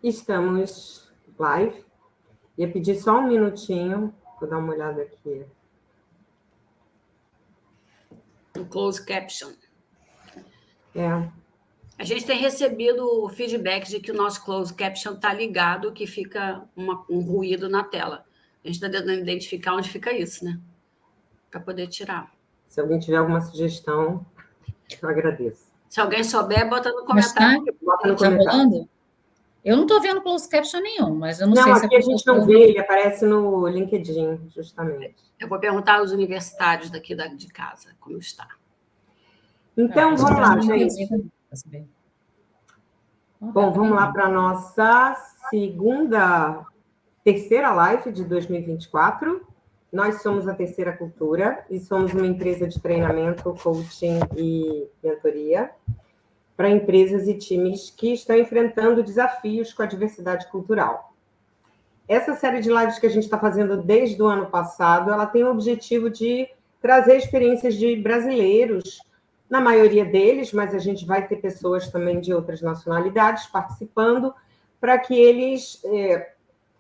Estamos live. Ia pedir só um minutinho. Vou dar uma olhada aqui. O closed caption. A gente tem recebido o feedback de que o nosso closed caption está ligado, que fica um ruído na tela. A gente está tentando identificar onde fica isso, né? Para poder tirar. Se alguém tiver alguma sugestão, eu agradeço. Se alguém souber, bota no comentário. Bota no comentário. Rolando? Eu não estou vendo closed caption nenhum, mas eu não sei se... Não, aqui a gente não vê, ele aparece no LinkedIn, justamente. Eu vou perguntar aos universitários daqui de casa como está. Então, vamos lá, gente. Bom, vamos lá para a nossa terceira live de 2024. Nós somos a Terceira Cultura e somos uma empresa de treinamento, coaching e mentoria para empresas e times que estão enfrentando desafios com a diversidade cultural. Essa série de lives que a gente está fazendo desde o ano passado, ela tem o objetivo de trazer experiências de brasileiros, na maioria deles, mas a gente vai ter pessoas também de outras nacionalidades participando, para que eles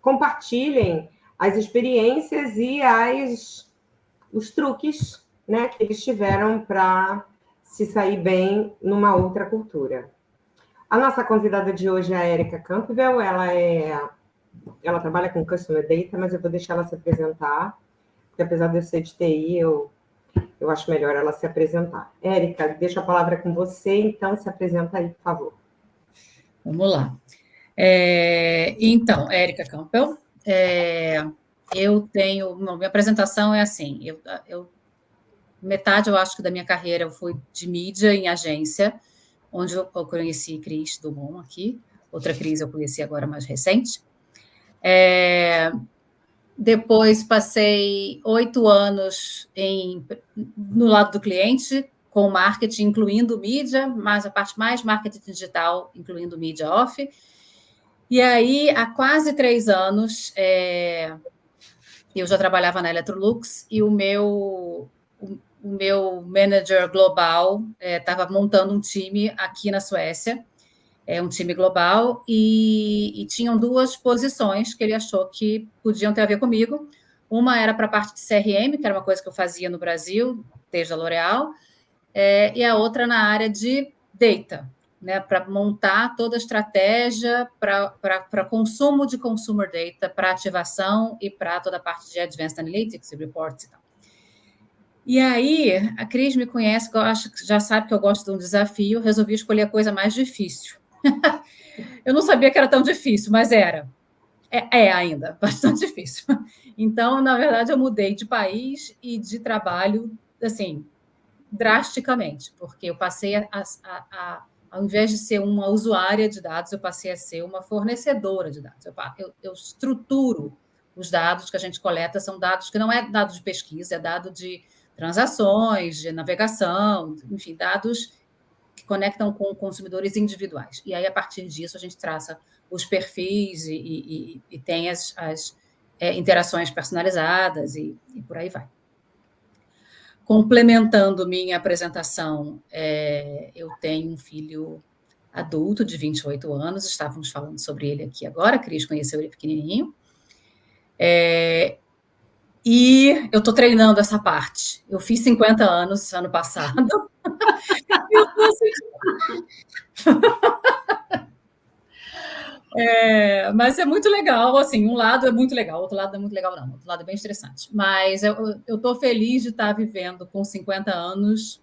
compartilhem as experiências e os truques, né, que eles tiveram para se sair bem numa outra cultura. A nossa convidada de hoje é a Érica Campbell, ela trabalha com Customer Data, mas eu vou deixar ela se apresentar, porque apesar de eu ser de TI, eu acho melhor ela se apresentar. Érica, deixo a palavra com você, então se apresenta aí, por favor. Vamos lá. Então, Érica Campbell, minha apresentação é assim, metade, eu acho que da minha carreira eu fui de mídia em agência, onde eu conheci Cris Dumont aqui, outra Cris eu conheci agora mais recente. Depois passei 8 anos no lado do cliente, com marketing, incluindo mídia, mas a parte mais marketing digital, incluindo mídia off. E aí, há quase 3 anos, eu já trabalhava na Electrolux e o meu manager global estava montando um time aqui na Suécia, um time global, e tinham 2 posições que ele achou que podiam ter a ver comigo. Uma era para a parte de CRM, que era uma coisa que eu fazia no Brasil, desde a L'Oréal, e a outra na área de data, né, para montar toda a estratégia para consumo de consumer data, para ativação e para toda a parte de Advanced Analytics e Reports e tal. E aí, a Cris me conhece, já sabe que eu gosto de um desafio, resolvi escolher a coisa mais difícil. Eu não sabia que era tão difícil, mas era. Ainda, bastante difícil. Então, na verdade, eu mudei de país e de trabalho, assim, drasticamente, porque eu passei ao invés de ser uma usuária de dados, eu passei a ser uma fornecedora de dados. Eu estruturo os dados que a gente coleta, são dados que não é dado de pesquisa, é dado de transações, de navegação, enfim, dados que conectam com consumidores individuais. E aí, a partir disso, a gente traça os perfis e tem as interações personalizadas e por aí vai. Complementando minha apresentação, eu tenho um filho adulto de 28 anos, estávamos falando sobre ele aqui agora, a Cris conheceu ele pequenininho, e eu estou treinando essa parte. Eu fiz 50 anos ano passado. Eu tô assim... mas é muito legal, assim, um lado é muito legal, outro lado não é muito legal, não. Outro lado é bem estressante. Mas eu estou feliz de estar vivendo com 50 anos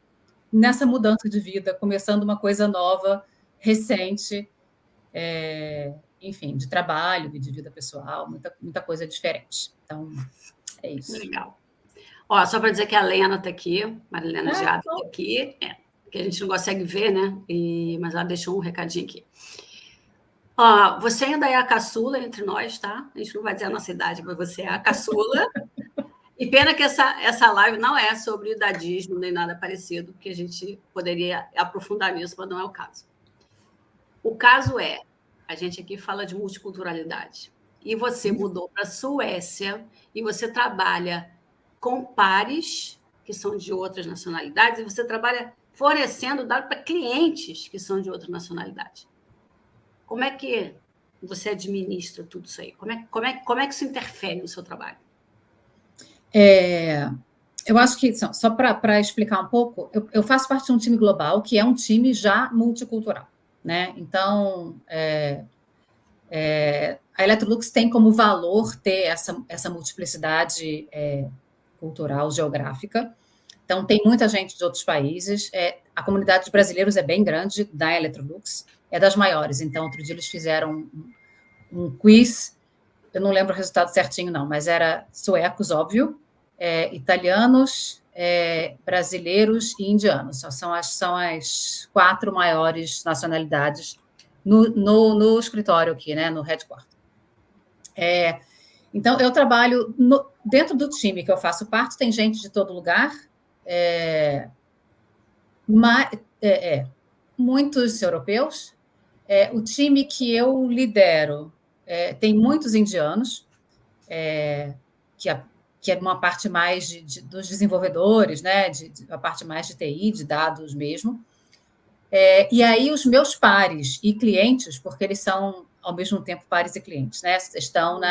nessa mudança de vida, começando uma coisa nova, recente, enfim, de trabalho e de vida pessoal, muita coisa diferente. Então, é isso. Legal. Ó, só para dizer que a Lena está aqui, Marilena Giada está aqui, que a gente não consegue ver, né? Mas ela deixou um recadinho aqui. Ó, você ainda é a caçula entre nós, tá? A gente não vai dizer a nossa idade, mas você é a caçula. E pena que essa live não é sobre idadismo nem nada parecido, porque a gente poderia aprofundar nisso, mas não é o caso. O caso é, a gente aqui fala de multiculturalidade. E você mudou para a Suécia e você trabalha com pares que são de outras nacionalidades e você trabalha fornecendo dados para clientes que são de outra nacionalidade. Como é que você administra tudo isso aí? Como é que isso interfere no seu trabalho? Eu acho que, só para explicar um pouco, eu faço parte de um time global, que é um time já multicultural, né? Então, a Electrolux tem como valor ter essa multiplicidade cultural, geográfica. Então, tem muita gente de outros países. A comunidade de brasileiros é bem grande da Electrolux, é das maiores. Então, outro dia eles fizeram um quiz, eu não lembro o resultado certinho, não, mas era suecos, óbvio, italianos, brasileiros e indianos. São as 4 maiores nacionalidades no escritório aqui, né, no headquarter. Então, eu trabalho dentro do time que eu faço parte, tem gente de todo lugar, muitos europeus. O time que eu lidero tem muitos indianos, que é uma parte mais dos desenvolvedores, né, a parte mais de TI, de dados mesmo. E aí os meus pares e clientes, porque eles são, ao mesmo tempo, pares e clientes, né, estão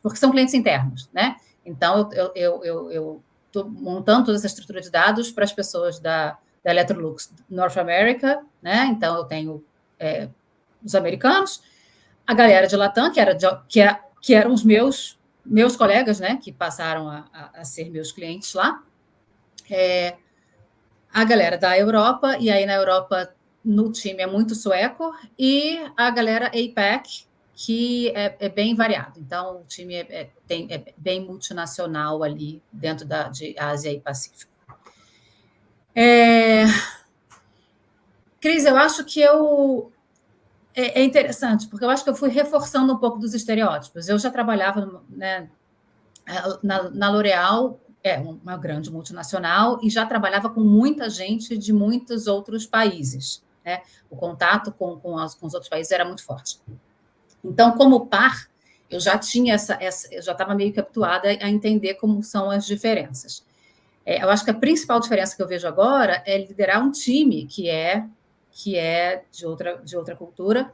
porque são clientes internos, né? Então, eu estou montando toda essa estrutura de dados para as pessoas da Electrolux North America, né? Então, eu tenho os americanos, a galera de Latam, que eram os meus colegas, né, que passaram a ser meus clientes lá, a galera da Europa, e aí na Europa, no time, é muito sueco, e a galera APAC, que é bem variado. Então, o time é bem multinacional ali, dentro de Ásia e Pacífico. Cris, eu acho que é interessante, porque eu acho que eu fui reforçando um pouco dos estereótipos. Eu já trabalhava, né, na L'Oréal, uma grande multinacional, e já trabalhava com muita gente de muitos outros países, né? O contato com os outros países era muito forte. Então, como par, eu já tinha eu já estava meio que habituada a entender como são as diferenças. Eu acho que a principal diferença que eu vejo agora é liderar um time que é de outra cultura,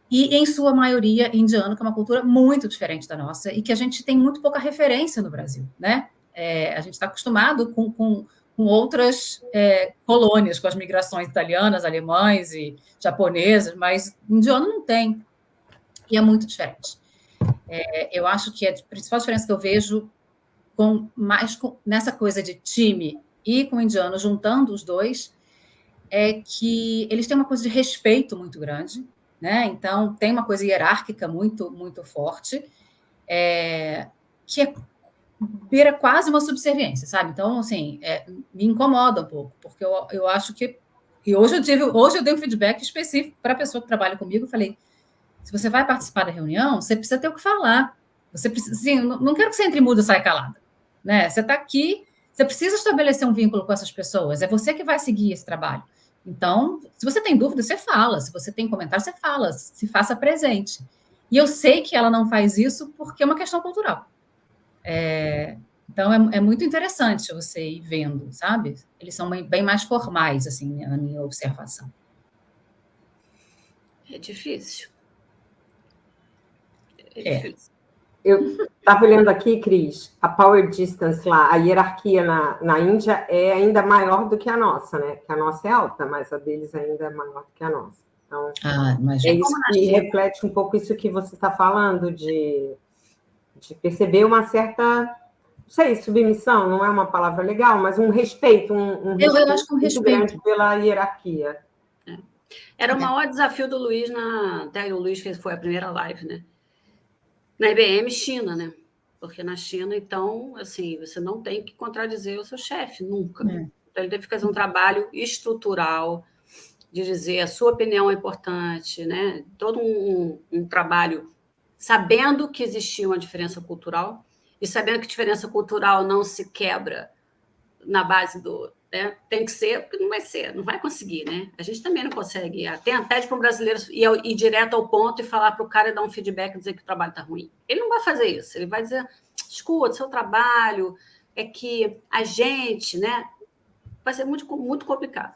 e, em sua maioria, indiano, que é uma cultura muito diferente da nossa, e que a gente tem muito pouca referência no Brasil, né? A gente está acostumado com outras colônias, com as migrações italianas, alemães e japonesas, mas indiano não tem, e é muito diferente. Eu acho que a principal diferença que eu vejo nessa coisa de time e com indiano, juntando os dois, é que eles têm uma coisa de respeito muito grande, né? Então, tem uma coisa hierárquica muito, muito forte, que vira quase uma subserviência, sabe? Então, assim, me incomoda um pouco, porque eu acho que... E hoje eu dei um feedback específico para a pessoa que trabalha comigo, eu falei, se você vai participar da reunião, você precisa ter o que falar. Você precisa, assim, não quero que você entre mudo e saia calada, né? Você está aqui, você precisa estabelecer um vínculo com essas pessoas, é você que vai seguir esse trabalho. Então, se você tem dúvida, você fala. Se você tem comentário, você fala. Se faça presente. E eu sei que ela não faz isso porque é uma questão cultural. Então, é muito interessante você ir vendo, sabe? Eles são bem mais formais, assim, na minha observação. É difícil. Difícil. Eu estava olhando aqui, Cris, a power distance lá, a hierarquia na Índia é ainda maior do que a nossa, né? Que a nossa é alta, mas a deles ainda é maior do que a nossa. Então, é isso que reflete um pouco isso que você está falando, de perceber uma certa, não sei, submissão, não é uma palavra legal, mas um respeito, eu acho que muito grande pela hierarquia. Era o maior desafio do Luiz, até o Luiz foi a primeira live, né? Na IBM China, né? Porque na China, então, assim, você não tem que contradizer o seu chefe, nunca. Então, ele teve que fazer um trabalho estrutural de dizer a sua opinião é importante, né? Todo um trabalho sabendo que existia uma diferença cultural e sabendo que diferença cultural não se quebra na base do... Né? Tem que ser, porque não vai ser, não vai conseguir, né? A gente também não consegue. Pede para um brasileiro ir direto ao ponto e falar para o cara dar um feedback e dizer que o trabalho está ruim. Ele não vai fazer isso. Ele vai dizer, escuta, seu trabalho é que a gente, né? Vai ser muito, muito complicado.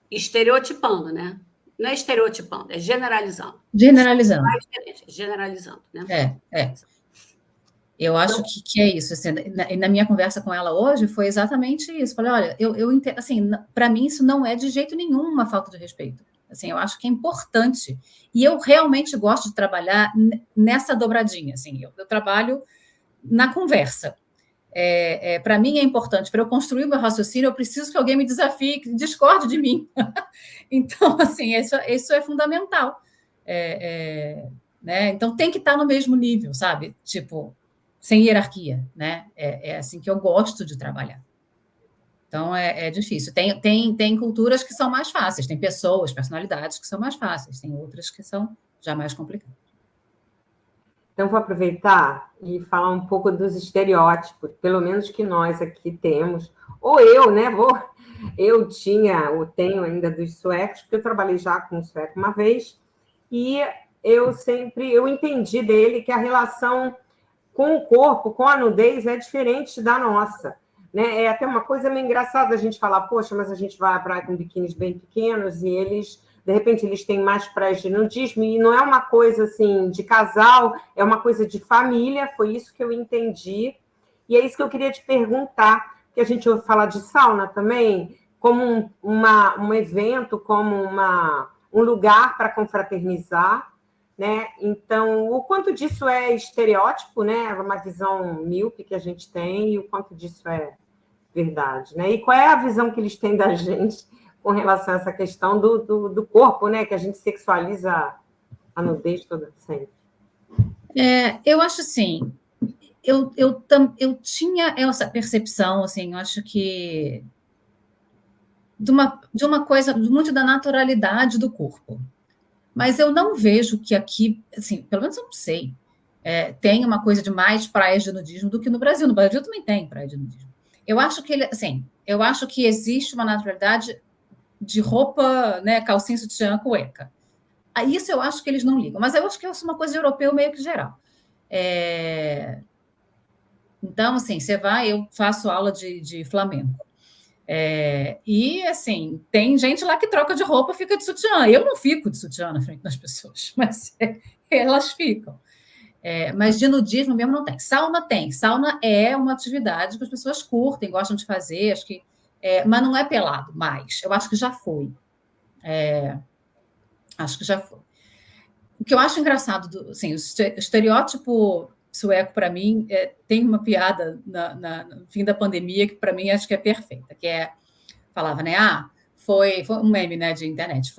Estereotipando, né? Não é estereotipando, é generalizando. Generalizando. Generalizando, né? Eu acho que é isso. Assim, na minha conversa com ela hoje, foi exatamente isso. Falei, olha, assim, para mim isso não é de jeito nenhum uma falta de respeito. Assim, eu acho que é importante. E eu realmente gosto de trabalhar nessa dobradinha. Assim, eu trabalho na conversa. Para mim é importante. Para eu construir o meu raciocínio, eu preciso que alguém me desafie, que discorde de mim. Então, assim, isso é fundamental. Né? Então, tem que estar no mesmo nível, sabe? Tipo, sem hierarquia, né? É assim que eu gosto de trabalhar. Então, é difícil. Tem culturas que são mais fáceis, tem pessoas, personalidades que são mais fáceis, tem outras que são já mais complicadas. Então, vou aproveitar e falar um pouco dos estereótipos, pelo menos que nós aqui temos, ou eu, né? Eu tenho ainda dos suecos, porque eu trabalhei já com um sueco uma vez, e eu entendi dele que a relação com o corpo, com a nudez, é diferente da nossa. Né? É até uma coisa meio engraçada a gente falar, poxa, mas a gente vai à praia com biquínis bem pequenos e eles, de repente, eles têm mais praias de nudismo, e não é uma coisa assim de casal, é uma coisa de família, foi isso que eu entendi. E é isso que eu queria te perguntar, que a gente ouve falar de sauna também, como um evento, como um lugar para confraternizar, né? Então, o quanto disso é estereótipo, né? Uma visão míope que a gente tem, e o quanto disso é verdade, né? E qual é a visão que eles têm da gente com relação a essa questão do corpo, né? Que a gente sexualiza a nudez toda sempre. Eu acho assim, eu tinha essa percepção, assim, eu acho que de uma coisa muito da naturalidade do corpo. Mas eu não vejo que aqui, assim, pelo menos eu não sei, tem uma coisa de mais praias de nudismo do que no Brasil. No Brasil também tem praia de nudismo. Eu acho que existe uma naturalidade de roupa, né, calcinha, sutiã, cueca. Isso eu acho que eles não ligam, mas eu acho que é uma coisa europeu meio que geral. Então, assim, você vai, eu faço aula de flamenco. E, assim, tem gente lá que troca de roupa, fica de sutiã. Eu não fico de sutiã na frente das pessoas, mas elas ficam. Mas de nudismo mesmo não tem. Sauna tem. Sauna é uma atividade que as pessoas curtem, gostam de fazer, acho que, mas não é pelado mais. Eu acho que já foi. Acho que já foi. O que eu acho engraçado, assim, o estereótipo sueco, para mim, tem uma piada no fim da pandemia que, para mim, acho que é perfeita, que falava, né? Foi um meme, né, de internet.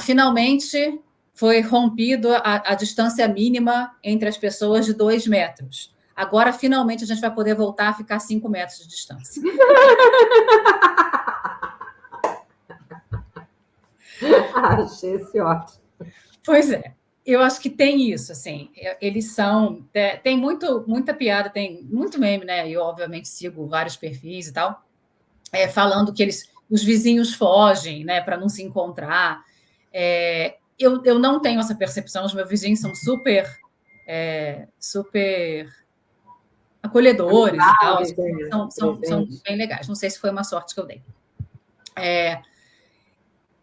Finalmente foi rompido a distância mínima entre as pessoas de 2 metros. Agora, finalmente, a gente vai poder voltar a ficar 5 metros de distância. Achei esse ótimo. Pois é. Eu acho que tem isso, assim, eles são... tem muita piada, tem muito meme, né? Eu, obviamente, sigo vários perfis e tal, falando que os vizinhos fogem, né, para não se encontrar. Eu não tenho essa percepção, os meus vizinhos são super acolhedores e tal, são bem legais. Não sei se foi uma sorte que eu dei.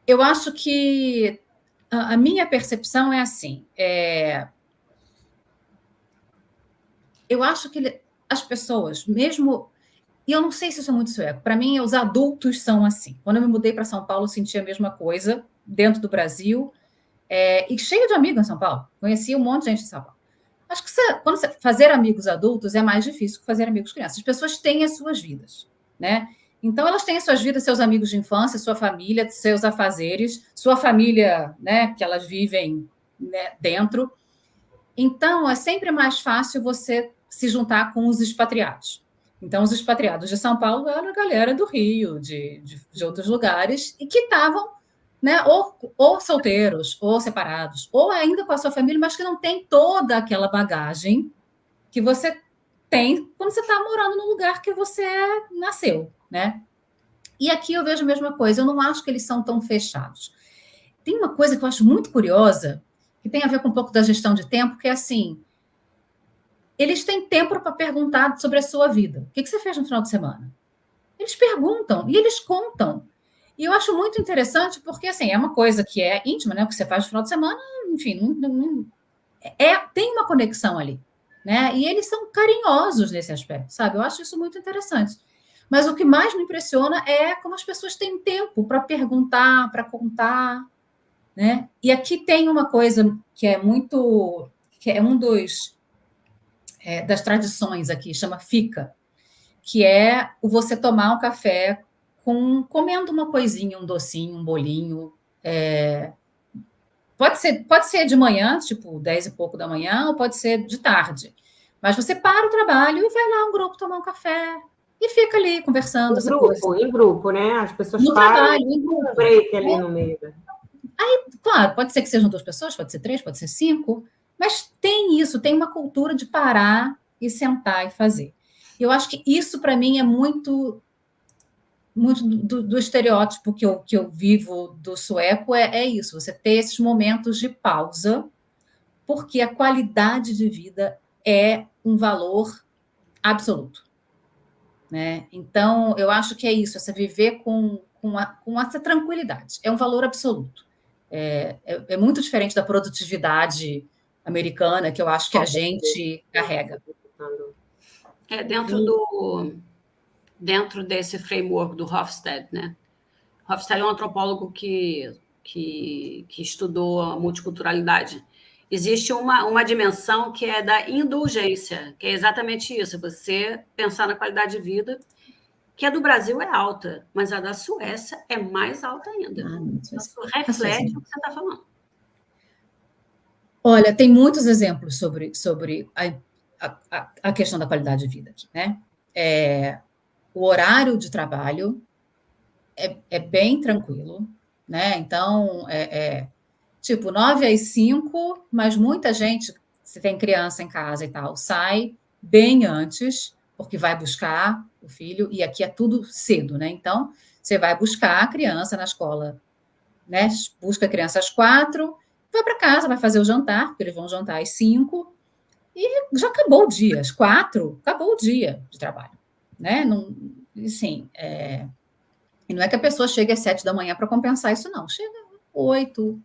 Eu acho que a minha percepção é assim, eu acho que as pessoas, mesmo... E eu não sei se isso é muito sueco. Para mim, os adultos são assim. Quando eu me mudei para São Paulo, eu senti a mesma coisa dentro do Brasil. E cheio de amigos em São Paulo. Conheci um monte de gente em São Paulo. Acho que quando você fazer amigos adultos é mais difícil que fazer amigos crianças. As pessoas têm as suas vidas, né? Então, elas têm as suas vidas, seus amigos de infância, sua família, seus afazeres, sua família, né, que elas vivem, né, dentro. Então, é sempre mais fácil você se juntar com os expatriados. Então, os expatriados de São Paulo eram a galera do Rio, de outros lugares, e que estavam, né, ou solteiros, ou separados, ou ainda com a sua família, mas que não tem toda aquela bagagem que você tem quando você está morando no lugar que você nasceu, né? E aqui eu vejo a mesma coisa, eu não acho que eles são tão fechados. Tem uma coisa que eu acho muito curiosa, que tem a ver com um pouco da gestão de tempo, que é assim, eles têm tempo para perguntar sobre a sua vida. O que você fez no final de semana? Eles perguntam e eles contam. E eu acho muito interessante porque, assim, é uma coisa que é íntima, né? O que você faz no final de semana, enfim, tem uma conexão ali, né? E eles são carinhosos nesse aspecto, sabe? Eu acho isso muito interessante. Mas o que mais me impressiona é como as pessoas têm tempo para perguntar, para contar, né? E aqui tem uma coisa que é um das tradições aqui, chama fica, que é o você tomar um café comendo uma coisinha, um docinho, um bolinho. Pode ser de manhã, tipo 10 e pouco da manhã, ou pode ser de tarde. Mas você para o trabalho e vai lá um grupo tomar um café e fica ali conversando. Em grupo, né? As pessoas no param trabalho, em grupo. Um break ali no meio. Claro, pode ser que sejam 2 pessoas, pode ser 3, pode ser 5, mas tem isso, tem uma cultura de parar e sentar e fazer. Eu acho que isso, para mim, é muito do estereótipo que eu vivo do sueco, é isso, você ter esses momentos de pausa, porque a qualidade de vida é um valor absoluto, né? Então, eu acho que é isso, essa viver com essa tranquilidade, é um valor absoluto. É muito diferente da produtividade americana, que eu acho que a gente carrega. Dentro desse framework do Hofstede, né? Hofstede é um antropólogo que estudou a multiculturalidade. Existe uma dimensão que é da indulgência, que é exatamente isso, você pensar na qualidade de vida, que a do Brasil é alta, mas a da Suécia é mais alta ainda. Isso reflete o que você está falando. Olha, tem muitos exemplos sobre a questão da qualidade de vida aqui, né? O horário de trabalho é bem tranquilo, né? Então, tipo 9 às 5, mas muita gente, se tem criança em casa e tal, sai bem antes, porque vai buscar o filho, e aqui é tudo cedo, né? Então, você vai buscar a criança na escola, né? Busca a criança às 4, vai para casa, vai fazer o jantar, porque eles vão jantar às 5, e já acabou o dia, às 4, acabou o dia de trabalho, né? Não, assim, e não é que a pessoa chegue às 7 da manhã para compensar isso, não. Chega às 8,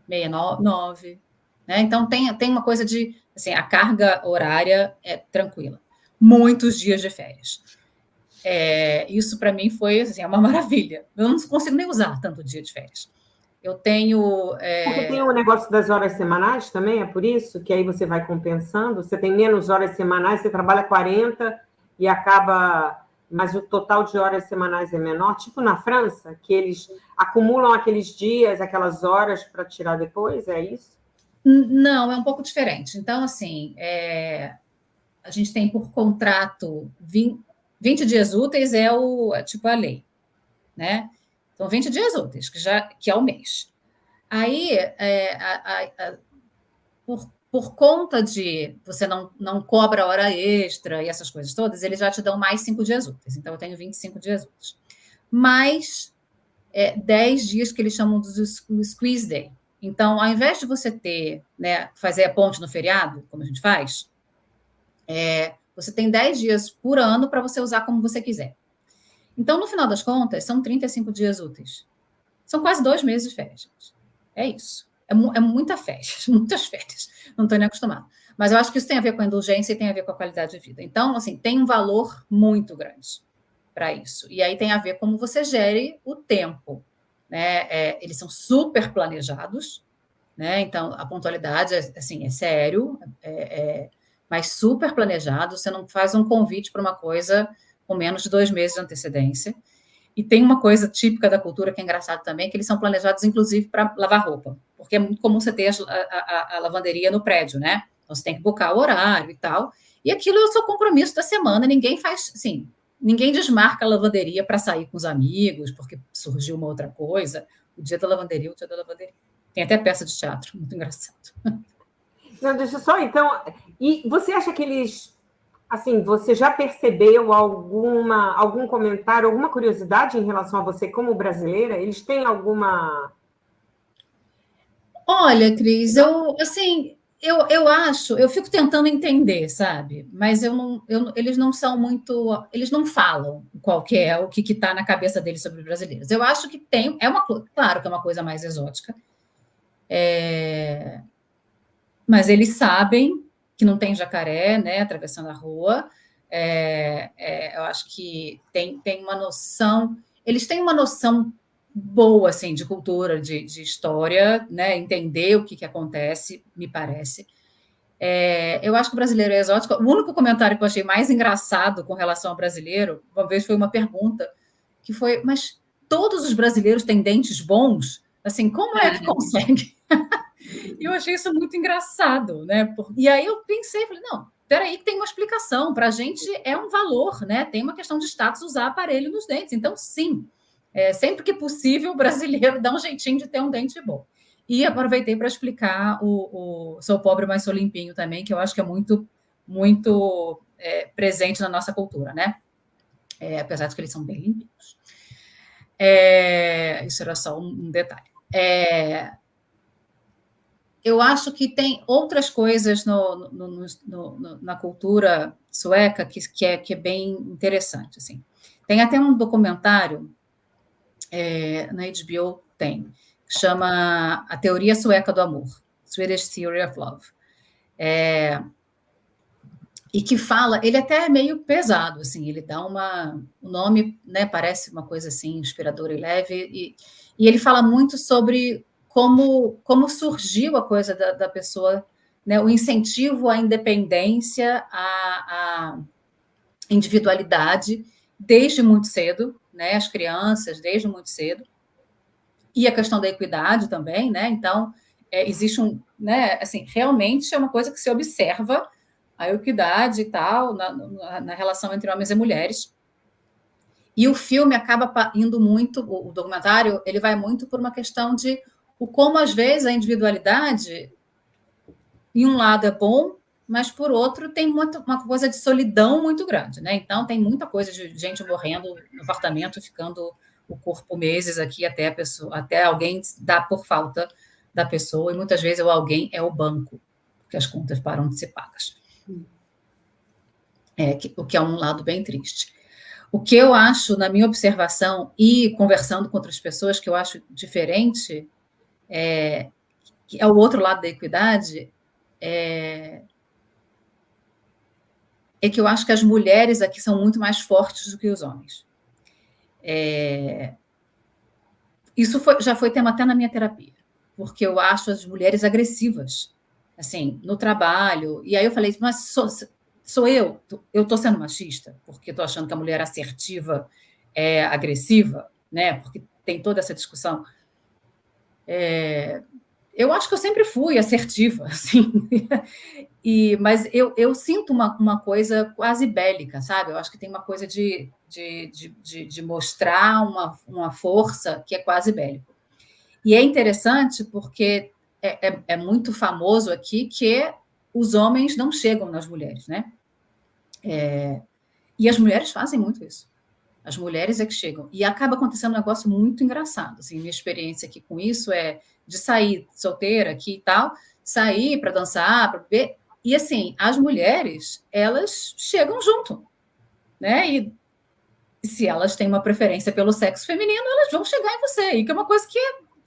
meia, 9, né? Então, tem uma coisa de, assim, a carga horária é tranquila. Muitos dias de férias. Isso, para mim, foi assim, uma maravilha. Eu não consigo nem usar tanto dia de férias. Eu tenho... Porque tem o negócio das horas semanais também, é por isso que aí você vai compensando, você tem menos horas semanais, você trabalha 40 e acaba... Mas o total de horas semanais é menor, tipo na França, que eles acumulam aqueles dias, aquelas horas para tirar depois, é isso? Não, é um pouco diferente. Então, assim, a gente tem por contrato 20 dias úteis tipo a lei, né? Então, 20 dias úteis, que é o mês. Aí, por conta de você não cobra hora extra e essas coisas todas, eles já te dão mais 5 dias úteis. Então, eu tenho 25 dias úteis. Mais 10 dias que eles chamam de squeeze day. Então, ao invés de você fazer a ponte no feriado, como a gente faz, você tem 10 dias por ano para você usar como você quiser. Então, no final das contas, são 35 dias úteis. São quase 2 meses de férias, gente. É isso. É muita férias, muitas férias. Não estou nem acostumada. Mas eu acho que isso tem a ver com a indulgência e tem a ver com a qualidade de vida. Então, assim, tem um valor muito grande para isso. E aí tem a ver como você gere o tempo, né? Eles são super planejados, né? Então, a pontualidade assim, é sério, mas super planejado. Você não faz um convite para uma coisa com menos de 2 meses de antecedência. E tem uma coisa típica da cultura que é engraçado também, que eles são planejados, inclusive, para lavar roupa. Porque é muito comum você ter a lavanderia no prédio, né? Então, você tem que buscar o horário e tal. E aquilo é o seu compromisso da semana. Ninguém faz, assim, ninguém desmarca a lavanderia para sair com os amigos, porque surgiu uma outra coisa. O dia da lavanderia, o dia da lavanderia. Tem até peça de teatro, muito engraçado. Não, deixa só, então... E você acha que eles... Assim, você já percebeu algum comentário, alguma curiosidade em relação a você como brasileira? Eles têm alguma... Olha, Cris, eu fico tentando entender, sabe? Mas eles não são muito, eles não falam qual que é, o que está na cabeça deles sobre os brasileiros. Eu acho que claro que é uma coisa mais exótica, mas eles sabem que não tem jacaré, né, atravessando a rua. Eu acho que tem uma noção, eles têm uma noção boa, assim, de cultura, de história, né, entender o que acontece, me parece. Eu acho que o brasileiro é exótico. O único comentário que eu achei mais engraçado com relação ao brasileiro, uma vez foi uma pergunta, que foi, mas todos os brasileiros têm dentes bons? Assim, como é que consegue? E eu achei isso muito engraçado, né? E aí eu pensei, falei, não, peraí, tem uma explicação. Para a gente é um valor, né? Tem uma questão de status usar aparelho nos dentes. Então, sim, sempre que possível, o brasileiro dá um jeitinho de ter um dente bom. E aproveitei para explicar o Sou Pobre, mas Sou Limpinho também, que eu acho que é muito, muito presente na nossa cultura, né? Apesar de que eles são bem limpinhos. Isso era só um detalhe. Eu acho que tem outras coisas na cultura sueca que é bem interessante. Assim. Tem até um documentário na HBO, que chama A Teoria Sueca do Amor, Swedish Theory of Love. E que fala, ele até é meio pesado, assim, ele dá o nome, né, parece uma coisa assim, inspiradora e leve, e ele fala muito sobre como surgiu a coisa da pessoa, né, o incentivo à independência, à individualidade, desde muito cedo, né, as crianças, desde muito cedo, e a questão da equidade também, né, então, existe né, assim, realmente é uma coisa que se observa a equidade e tal, na relação entre homens e mulheres. E o filme acaba indo muito, o documentário, ele vai muito por uma questão de como, às vezes, a individualidade, em um lado é bom, mas, por outro, tem uma coisa de solidão muito grande, né? Então, tem muita coisa de gente morrendo no apartamento, ficando o corpo meses aqui até alguém dar por falta da pessoa, e muitas vezes o alguém é o banco, porque as contas param de ser pagas. O que é um lado bem triste. O que eu acho, na minha observação e conversando com outras pessoas, que eu acho diferente, que é o outro lado da equidade, é que eu acho que as mulheres aqui são muito mais fortes do que os homens. Isso já foi tema até na minha terapia, porque eu acho as mulheres agressivas, assim, no trabalho. E aí eu falei, mas sou eu estou sendo machista, porque estou achando que a mulher assertiva é agressiva, né? Porque tem toda essa discussão. Eu acho que eu sempre fui assertiva, assim, mas eu sinto uma coisa quase bélica, sabe? Eu acho que tem uma coisa de mostrar uma força que é quase bélico. E é interessante porque é muito famoso aqui que os homens não chegam nas mulheres, né? E as mulheres fazem muito isso. As mulheres é que chegam. E acaba acontecendo um negócio muito engraçado. Assim, minha experiência aqui com isso é de sair solteira aqui e tal, sair para dançar, para beber. E, assim, as mulheres, elas chegam junto. Né? E se elas têm uma preferência pelo sexo feminino, elas vão chegar em você. E que é uma coisa que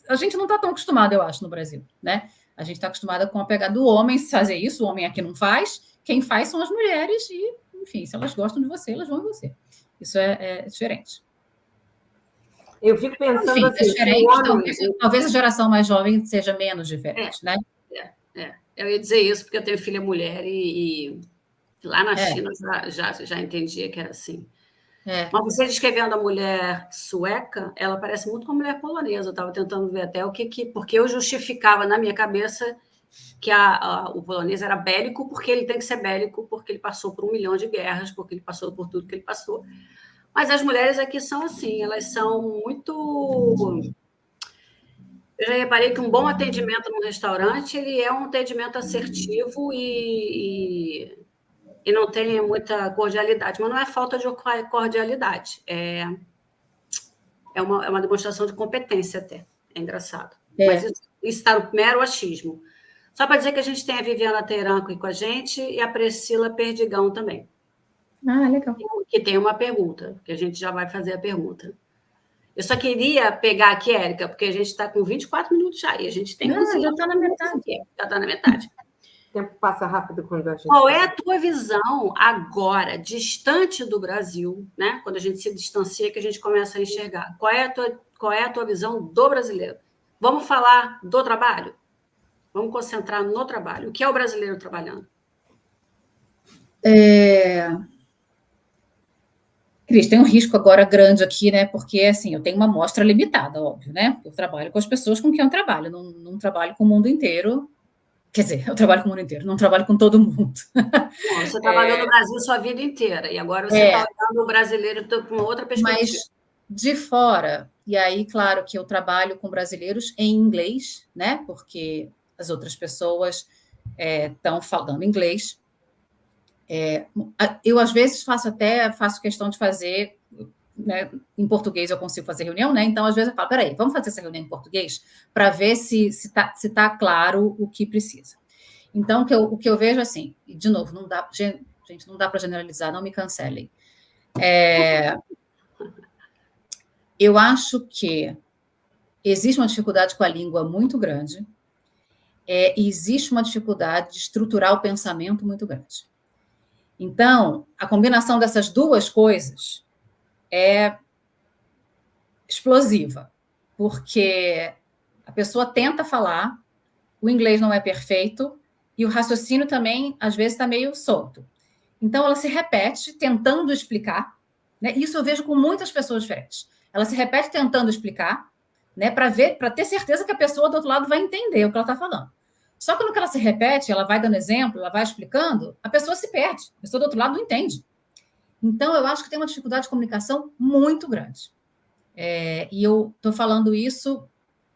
a gente não está tão acostumado, eu acho, no Brasil. Né? A gente está acostumada com a pegada do homem fazer isso, o homem aqui não faz. Quem faz são as mulheres e, enfim, se elas gostam de você, elas vão em você. Isso é diferente. Eu fico pensando enfim, assim... Talvez a geração mais jovem seja menos diferente, né? Eu ia dizer isso porque eu tenho filha mulher e lá na China já entendia que era assim. Mas você descrevendo a mulher sueca, ela parece muito com a mulher polonesa. Eu estava tentando ver até porque eu justificava na minha cabeça que o polonês era bélico porque ele tem que ser bélico, porque ele passou por 1 milhão de guerras, porque ele passou por tudo que ele passou. Mas as mulheres aqui são assim, elas são muito... Eu já reparei que um bom atendimento no restaurante, ele é um atendimento assertivo e não tem muita cordialidade, mas não é falta de cordialidade, é uma demonstração de competência até, é engraçado. Mas isso está no mero achismo. Só para dizer que a gente tem a Viviana Teranco aqui com a gente e a Priscila Perdigão também. Ah, legal. Que tem uma pergunta, que a gente já vai fazer a pergunta. Eu só queria pegar aqui, Érica, porque a gente está com 24 minutos já, e a gente tem... já está na metade. Já está na metade. O tempo passa rápido quando a gente... Qual é a tua visão agora, distante do Brasil, né? Quando a gente se distancia, que a gente começa a enxergar. Qual é a tua visão do brasileiro? Vamos falar do trabalho? Vamos concentrar no trabalho. O que é o brasileiro trabalhando? Cris, tem um risco agora grande aqui, né? Porque, assim, eu tenho uma amostra limitada, óbvio, né? Eu trabalho com as pessoas com quem eu trabalho, não trabalho com o mundo inteiro. Quer dizer, eu trabalho com o mundo inteiro, não trabalho com todo mundo. Não, você trabalhou no Brasil sua vida inteira, e agora você está olhando o brasileiro com outra perspectiva. Mas de fora, e aí, claro que eu trabalho com brasileiros em inglês, né? Porque as outras pessoas estão falando inglês. Eu, às vezes, faço questão de fazer, né, em português eu consigo fazer reunião, né? Então, às vezes, eu falo, peraí, vamos fazer essa reunião em português para ver se tá claro o que precisa. Então, o que eu vejo, assim, e, de novo, não dá, gente, não dá para generalizar, não me cancelem. Eu acho que existe uma dificuldade com a língua muito grande, e existe uma dificuldade de estruturar o pensamento muito grande. Então, a combinação dessas duas coisas é explosiva, porque a pessoa tenta falar, o inglês não é perfeito, e o raciocínio também, às vezes, está meio solto. Então, ela se repete tentando explicar, né? Isso eu vejo com muitas pessoas diferentes. Ela se repete tentando explicar, né? Para ter certeza que a pessoa do outro lado vai entender o que ela está falando. Só que no que ela se repete, ela vai dando exemplo, ela vai explicando, a pessoa se perde. A pessoa do outro lado não entende. Então, eu acho que tem uma dificuldade de comunicação muito grande. E eu estou falando isso,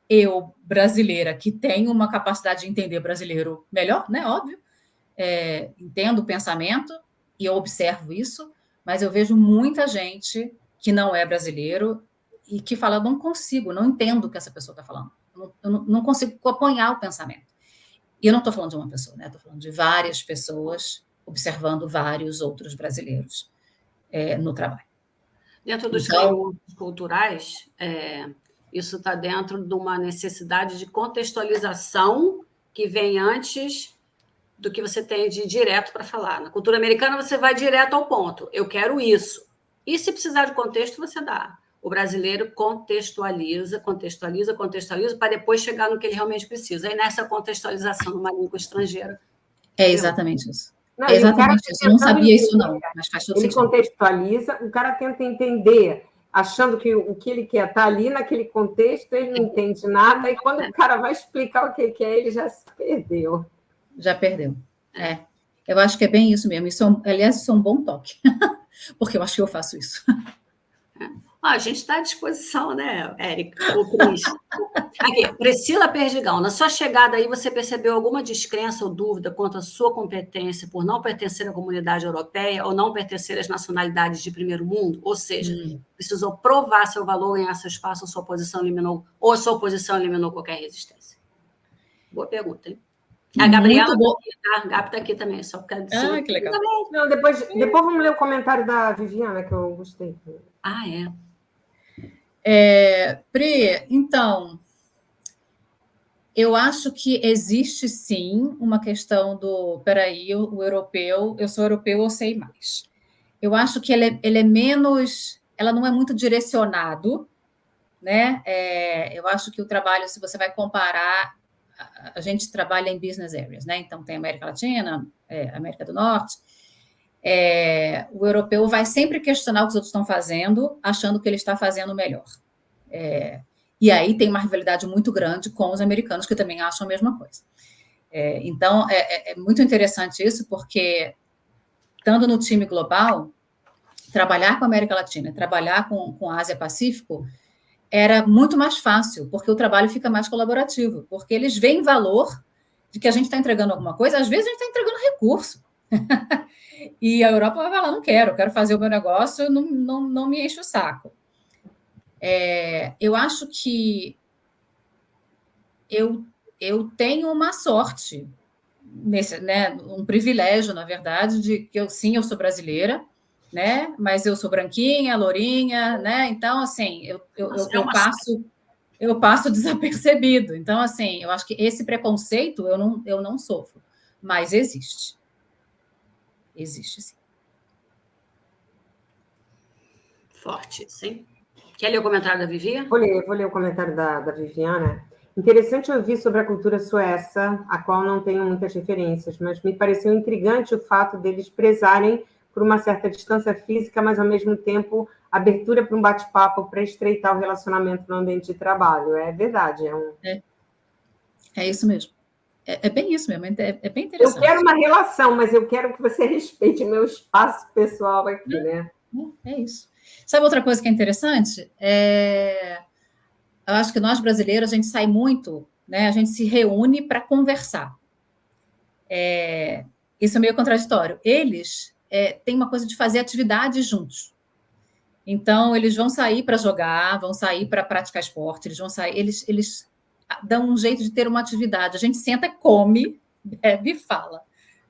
eu, brasileira, que tenho uma capacidade de entender brasileiro melhor, né? Óbvio. Entendo o pensamento e eu observo isso, mas eu vejo muita gente que não é brasileiro e que fala, não consigo, não entendo o que essa pessoa está falando. Eu não consigo acompanhar o pensamento. E eu não estou falando de uma pessoa, né? Estou falando de várias pessoas observando vários outros brasileiros no trabalho. Dentro dos frameworks culturais, isso está dentro de uma necessidade de contextualização que vem antes do que você tem de direto para falar. Na cultura americana, você vai direto ao ponto. Eu quero isso. E se precisar de contexto, você dá. O brasileiro contextualiza para depois chegar no que ele realmente precisa. E nessa contextualização numa língua estrangeira. É exatamente isso. Não, é exatamente isso. Eu não sabia isso, não, mas faz todo sentido. Ele contextualiza, o cara tenta entender, achando que o que ele quer está ali naquele contexto, ele não entende nada, e quando o cara vai explicar o que é, ele já se perdeu. Já perdeu. Eu acho que é bem isso mesmo. Aliás, isso é um bom toque, porque eu acho que eu faço isso. A gente está à disposição, né, Érica? O Cris. Aqui, Priscila Perdigão, na sua chegada aí, você percebeu alguma descrença ou dúvida quanto à sua competência por não pertencer à comunidade europeia ou não pertencer às nacionalidades de primeiro mundo? Ou seja, precisou provar seu valor, ganhar seu espaço, ou sua posição eliminou qualquer resistência? Boa pergunta, hein? A Gabriela a Gabi está aqui também, só por causa disso. Que legal. Não, depois vamos ler o comentário da Viviana, que eu gostei. Pri, então, eu acho que existe sim uma questão do, peraí, o europeu, eu sou europeu, eu sei mais. Eu acho que ele é menos, ela não é muito direcionado, né? Eu acho que o trabalho, se você vai comparar, a gente trabalha em business areas, né? Então tem América Latina, América do Norte. O europeu vai sempre questionar o que os outros estão fazendo, achando que ele está fazendo melhor. E aí tem uma rivalidade muito grande com os americanos, que também acham a mesma coisa. Então, é muito interessante isso, porque, estando no time global, trabalhar com a América Latina, trabalhar com a Ásia-Pacífico, era muito mais fácil, porque o trabalho fica mais colaborativo, porque eles veem valor de que a gente está entregando alguma coisa, às vezes a gente está entregando recurso. E a Europa vai falar, não quero fazer o meu negócio, não me enche o saco. Eu acho que eu eu tenho uma sorte, né, um privilégio, na verdade, de que eu sou brasileira, né, mas eu sou branquinha, lourinha, né, então, assim, eu passo desapercebido. Então, assim, eu acho que esse preconceito eu não sofro, mas existe. Existe, sim. Forte, sim. Quer ler o comentário da Vivi? Vou ler o comentário da Viviana. Interessante ouvir sobre a cultura sueca, a qual não tenho muitas referências, mas me pareceu intrigante o fato deles prezarem por uma certa distância física, mas, ao mesmo tempo, abertura para um bate-papo para estreitar o relacionamento no ambiente de trabalho. É verdade. É isso mesmo. É bem isso mesmo, é bem interessante. Eu quero uma relação, mas eu quero que você respeite meu espaço pessoal aqui, né? É isso. Sabe outra coisa que é interessante? Eu acho que nós, brasileiros, a gente sai muito, né? A gente se reúne para conversar. Isso é meio contraditório. Eles têm uma coisa de fazer atividades juntos. Então, eles vão sair para jogar, vão sair para praticar esporte, eles vão sair, eles dão um jeito de ter uma atividade. A gente senta, come, bebe e fala,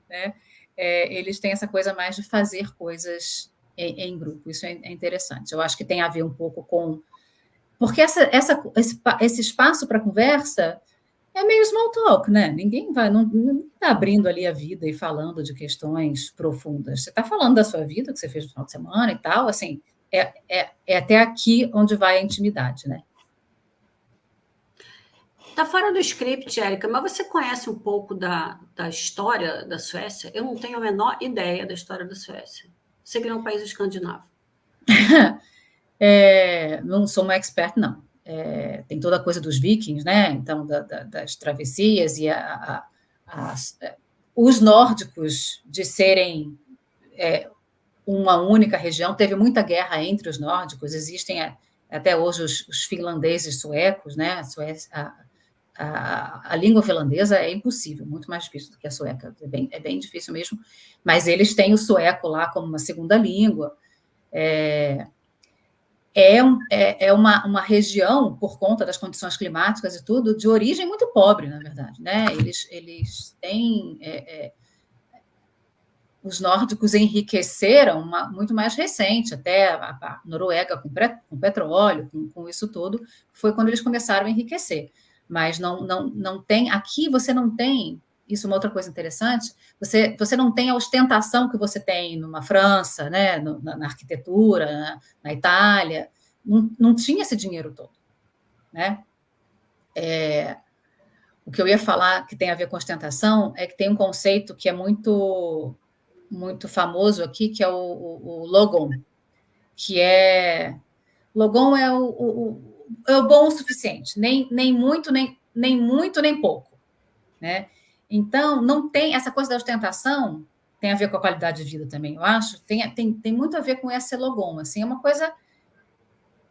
né? Eles têm essa coisa mais de fazer coisas em grupo. Isso é interessante. Eu acho que tem a ver um pouco com... Porque esse espaço para conversa é meio small talk, né? Ninguém está abrindo ali a vida e falando de questões profundas. Você está falando da sua vida, que você fez no final de semana e tal, assim, é até aqui onde vai a intimidade, né? Está fora do script, Érica, mas você conhece um pouco da história da Suécia? Eu não tenho a menor ideia da história da Suécia. Sei que é um país escandinavo. Não sou uma expert, não. Tem toda a coisa dos vikings, né? Então, das travessias e os nórdicos de serem uma única região. Teve muita guerra entre os nórdicos, existem até hoje os finlandeses suecos, né? A língua finlandesa é impossível, muito mais difícil do que a sueca, é bem difícil mesmo, mas eles têm o sueco lá como uma segunda língua. É uma região, por conta das condições climáticas e tudo, de origem muito pobre, na verdade, né? Eles têm... os nórdicos enriqueceram muito mais recente, até a Noruega com petróleo, com isso tudo, foi quando eles começaram a enriquecer. Mas não tem... Aqui você não tem... Isso é uma outra coisa interessante. Você não tem a ostentação que você tem numa França, né, na arquitetura, na Itália. Não tinha esse dinheiro todo, né? O que eu ia falar que tem a ver com ostentação é que tem um conceito que é muito famoso aqui, que é o logon, que logon é o bom o suficiente, nem muito, nem pouco, né? Então, não tem essa coisa da ostentação, tem a ver com a qualidade de vida também, eu acho, tem muito a ver com esse logon, assim, é uma coisa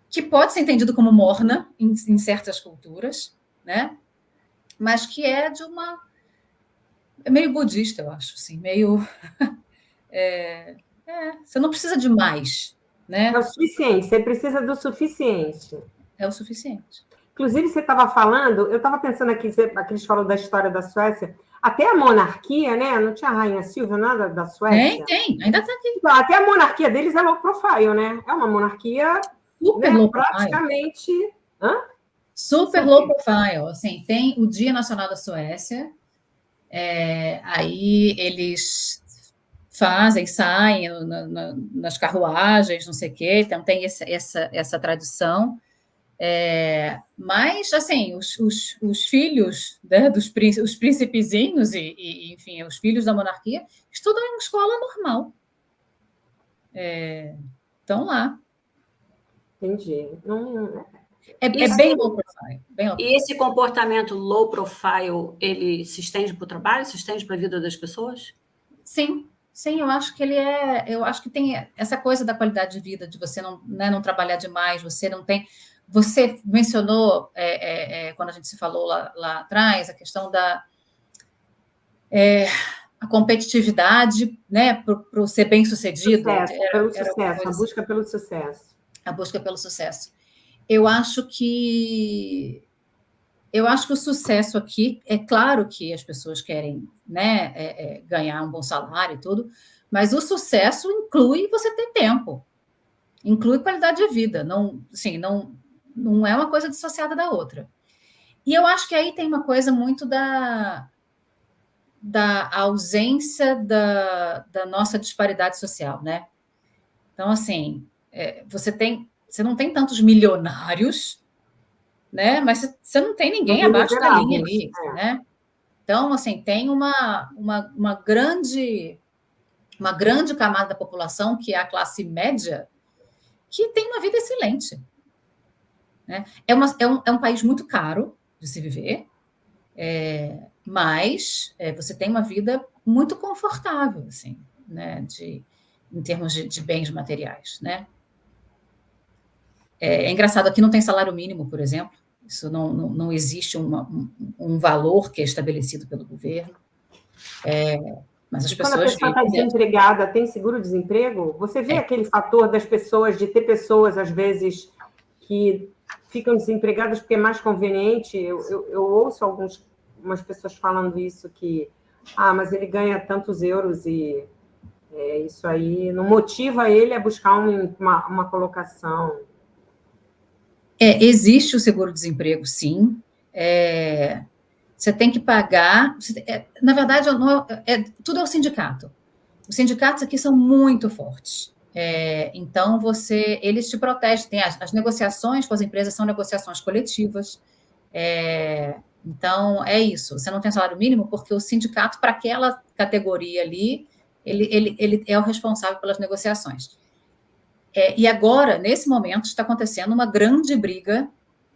que pode ser entendido como morna em certas culturas, né? Mas que é meio budista, eu acho, assim, meio... você não precisa de mais, né? É o suficiente, você precisa do suficiente. É o suficiente. Inclusive, você estava falando, eu estava pensando aqui, eles falam da história da Suécia, até a monarquia, né? Não tinha a Rainha Silvia, nada da Suécia? Tem, ainda está aqui. Então, até a monarquia deles é low profile, né? É uma monarquia super né, low praticamente... Super low profile. Assim, tem o Dia Nacional da Suécia, aí eles saem nas carruagens, não sei o quê, então tem essa tradição. Mas, assim, os filhos, né, os príncipezinhos enfim, os filhos da monarquia estudam em escola normal. Estão lá. Entendi. Bem low profile. E esse comportamento low profile, ele se estende para o trabalho, se estende para a vida das pessoas? Sim, eu acho que eu acho que tem essa coisa da qualidade de vida, de você não trabalhar demais, você não tem... Você mencionou, quando a gente se falou lá atrás, a questão da a competitividade, né, para o ser bem-sucedido. A busca pelo sucesso. A busca pelo sucesso. Eu acho que eu acho que o sucesso aqui, é claro que as pessoas querem, né, ganhar um bom salário e tudo, mas o sucesso inclui você ter tempo, inclui qualidade de vida, não, assim, não é uma coisa dissociada da outra. E eu acho que aí tem uma coisa muito da ausência da nossa disparidade social, né? Então, assim, você não tem tantos milionários, né? Mas você não tem ninguém abaixo da linha ali, né? Então, assim, tem uma grande camada da população, que é a classe média, que tem uma vida excelente, né? É um país muito caro de se viver, mas você tem uma vida muito confortável, assim, né? Em termos de bens materiais, né? É engraçado, aqui não tem salário mínimo, por exemplo. Isso não existe um valor que é estabelecido pelo governo. Mas as pessoas... Quando a pessoa está desempregada, tem seguro-desemprego? Você vê aquele fator das pessoas, de ter pessoas, às vezes, que ficam desempregadas porque é mais conveniente. Eu ouço algumas pessoas falando isso, que mas ele ganha tantos euros e isso aí não motiva ele a buscar uma colocação. Existe o seguro-desemprego, sim. Você tem que pagar... na verdade, tudo é o sindicato. Os sindicatos aqui são muito fortes. Então, eles te protegem. Tem as negociações com as empresas são negociações coletivas. Então, é isso. Você não tem salário mínimo porque o sindicato, para aquela categoria ali, ele é o responsável pelas negociações. E agora, nesse momento, está acontecendo uma grande briga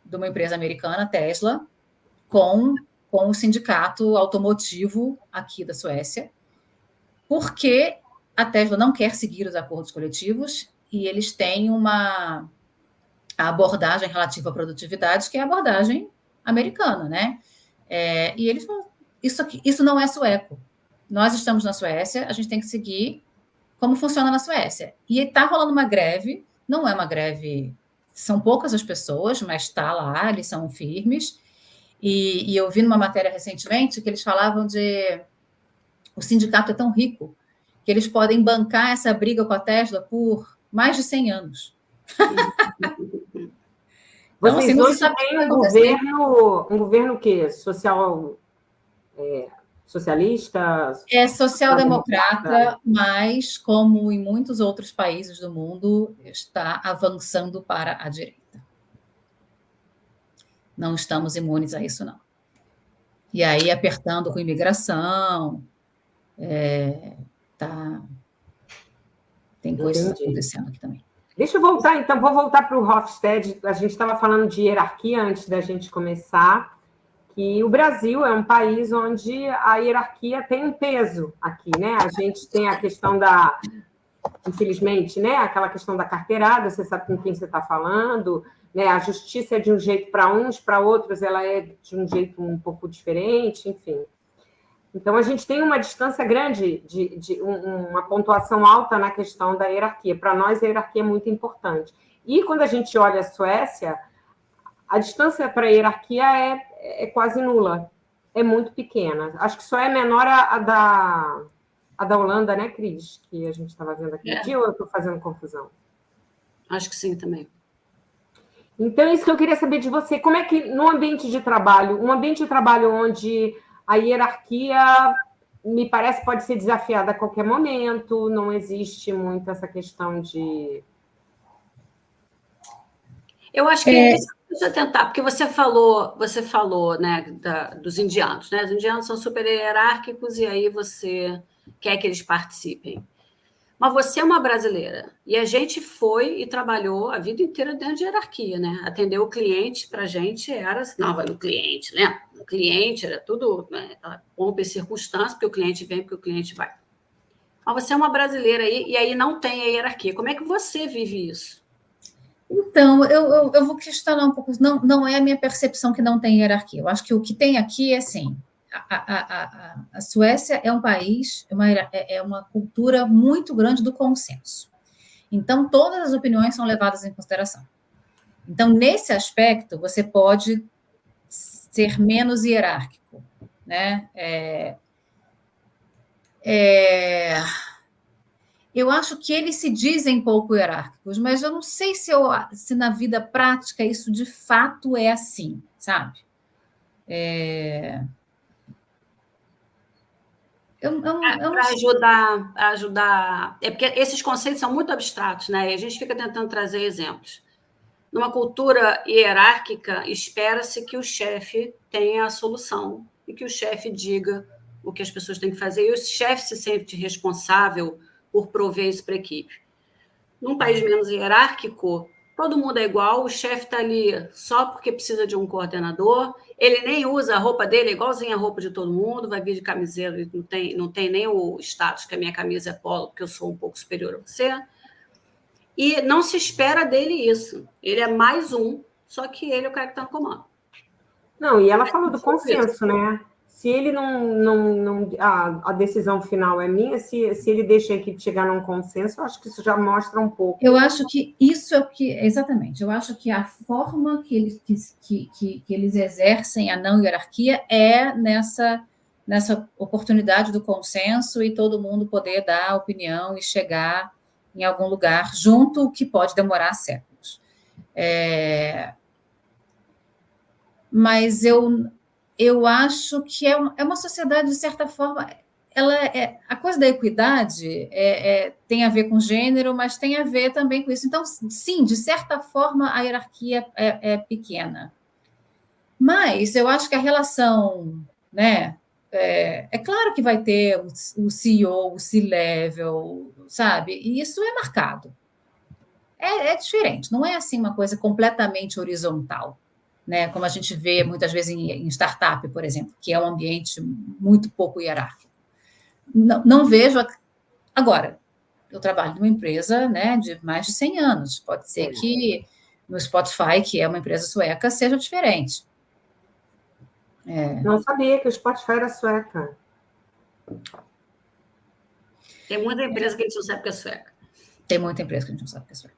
de uma empresa americana, Tesla, com o sindicato automotivo aqui da Suécia, porque a Tesla não quer seguir os acordos coletivos e eles têm a abordagem relativa à produtividade, que é a abordagem americana, né? E eles falam, isso não é sueco. Nós estamos na Suécia, a gente tem que seguir como funciona na Suécia. E está rolando uma greve, não é uma greve, são poucas as pessoas, mas está lá, eles são firmes. E eu vi numa matéria recentemente que eles falavam o sindicato é tão rico que eles podem bancar essa briga com a Tesla por mais de 100 anos. Então, vocês hoje têm um governo que social... socialista? É social-democrata, mas, como em muitos outros países do mundo, está avançando para a direita. Não estamos imunes a isso, não. E aí, apertando com imigração, tem coisas acontecendo aqui também. Deixa eu voltar, então, vou voltar para o Hofstede. A gente estava falando de hierarquia antes da gente começar, que o Brasil é um país onde a hierarquia tem um peso aqui, né? A gente tem a questão infelizmente, né? Aquela questão da carteirada, você sabe com quem você está falando, né? A justiça é de um jeito para uns, para outros ela é de um jeito um pouco diferente, enfim. Então, a gente tem uma distância grande, uma pontuação alta na questão da hierarquia. Para nós, a hierarquia é muito importante. E, quando a gente olha a Suécia, a distância para a hierarquia é quase nula, é muito pequena. Acho que só é menor a da Holanda, né, Cris? Que a gente estava vendo aquele dia, ou eu estou fazendo confusão? Acho que sim, também. Então, isso que eu queria saber de você. Como é que, no ambiente de trabalho, um ambiente de trabalho onde a hierarquia, me parece, pode ser desafiada a qualquer momento, não existe muito essa questão de... Eu acho que deixa eu tentar, porque você falou, né, dos indianos, né? Os indianos são super hierárquicos e aí você quer que eles participem. Mas você é uma brasileira e a gente foi e trabalhou a vida inteira dentro de hierarquia, né? Atender o cliente para a gente era... Não, vai no cliente, né? O cliente era tudo, né, pompa e circunstância, porque o cliente vem, porque o cliente vai. Mas você é uma brasileira aí e aí não tem a hierarquia. Como é que você vive isso? Então, eu vou questionar um pouco. Não é a minha percepção que não tem hierarquia. Eu acho que o que tem aqui é assim... A Suécia é um país, é uma cultura muito grande do consenso. Então, todas as opiniões são levadas em consideração. Então, nesse aspecto, você pode ser menos hierárquico, né? Eu acho que eles se dizem pouco hierárquicos, mas eu não sei se na vida prática isso de fato é assim, sabe? Para ajudar. É porque esses conceitos são muito abstratos, né? E a gente fica tentando trazer exemplos. Numa cultura hierárquica, espera-se que o chefe tenha a solução e que o chefe diga o que as pessoas têm que fazer, e o chefe se sente responsável por prover isso para a equipe. Num país menos hierárquico, todo mundo é igual, o chefe está ali só porque precisa de um coordenador, ele nem usa a roupa dele, igualzinho a roupa de todo mundo, vai vir de camiseta, não tem nem o status que a minha camisa é polo, porque eu sou um pouco superior a você. E não se espera dele isso. Ele é mais um, só que ele é o cara que está no comando. Não, e ela falou do consenso, né? Se ele a decisão final é minha, se ele deixa a equipe chegar num consenso, eu acho que isso já mostra um pouco. Eu acho que isso é o que, exatamente, eu acho que a forma que eles exercem a não hierarquia é nessa oportunidade do consenso e todo mundo poder dar opinião e chegar em algum lugar junto, que pode demorar séculos. Mas eu acho que é uma sociedade, de certa forma, a coisa da equidade tem a ver com gênero, mas tem a ver também com isso. Então, sim, de certa forma, a hierarquia é pequena. Mas eu acho que a relação, né? É claro que vai ter o CEO, o C-level, sabe? E isso é marcado. É diferente, não é assim uma coisa completamente horizontal, né? Como a gente vê muitas vezes em startup, por exemplo, que é um ambiente muito pouco hierárquico. Não vejo. Agora, eu trabalho numa empresa, né, de mais de 100 anos. Pode ser que no Spotify, que é uma empresa sueca, seja diferente. Não sabia que o Spotify era sueca. Tem muita empresa que a gente não sabe que é sueca. Tem muita empresa que a gente não sabe que é sueca.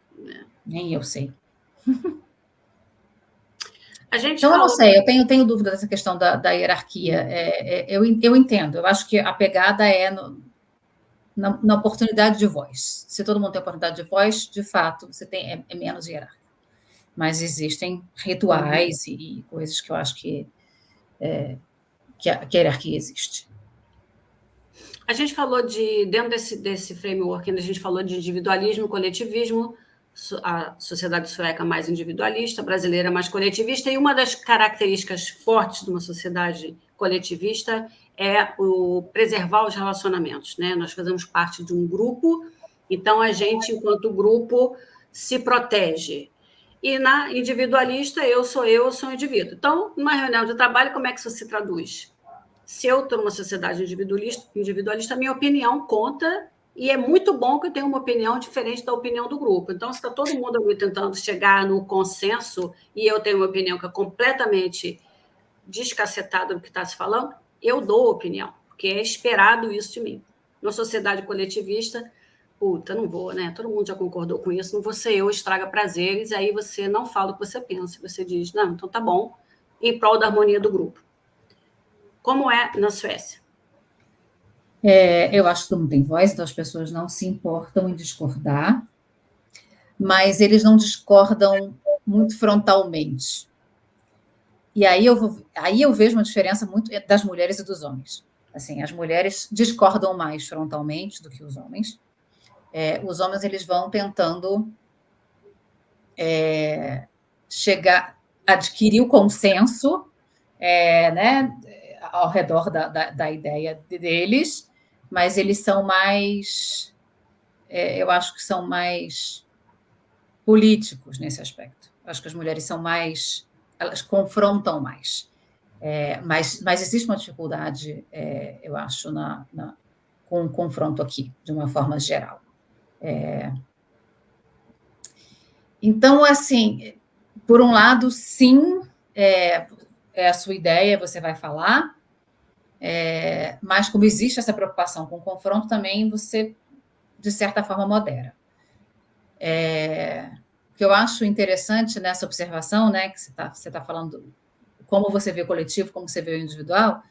Nem eu sei. Então, eu não sei, eu tenho dúvida dessa questão da hierarquia. Eu entendo, eu acho que a pegada é na oportunidade de voz. Se todo mundo tem oportunidade de voz, de fato, você tem menos hierárquico. Mas existem rituais e coisas que eu acho que a hierarquia existe. A gente falou dentro desse framework, a gente falou de individualismo, coletivismo, a sociedade sueca mais individualista, a brasileira mais coletivista, e uma das características fortes de uma sociedade coletivista é o preservar os relacionamentos, né? Nós fazemos parte de um grupo, então a gente, enquanto grupo, se protege. E na individualista, eu sou um indivíduo. Então, numa reunião de trabalho, como é que isso se traduz? Se eu estou numa sociedade individualista, a minha opinião conta, e é muito bom que eu tenha uma opinião diferente da opinião do grupo. Então, se está todo mundo ali tentando chegar no consenso e eu tenho uma opinião que é completamente descacetada do que está se falando, eu dou opinião, porque é esperado isso de mim. Numa sociedade coletivista, não vou, né? Todo mundo já concordou com isso, não vou ser eu, estraga prazeres, aí você não fala o que você pensa, você diz, não, então tá bom, em prol da harmonia do grupo. Como é na Suécia? Eu acho que todo mundo tem voz, então as pessoas não se importam em discordar, mas eles não discordam muito frontalmente. E aí eu vejo uma diferença muito das mulheres e dos homens. Assim, as mulheres discordam mais frontalmente do que os homens. Os homens eles vão tentando adquirir o consenso, né, ao redor da ideia deles, mas eles são mais, eu acho que são mais políticos nesse aspecto. Acho que as mulheres são mais, elas confrontam mais. Mas existe uma dificuldade, eu acho, com o confronto aqui, de uma forma geral. Então, assim, por um lado, sim, é a sua ideia, você vai falar, mas como existe essa preocupação com o confronto, também você, de certa forma, modera. O que eu acho interessante nessa observação, né, que você tá falando como você vê o coletivo, como você vê o individual,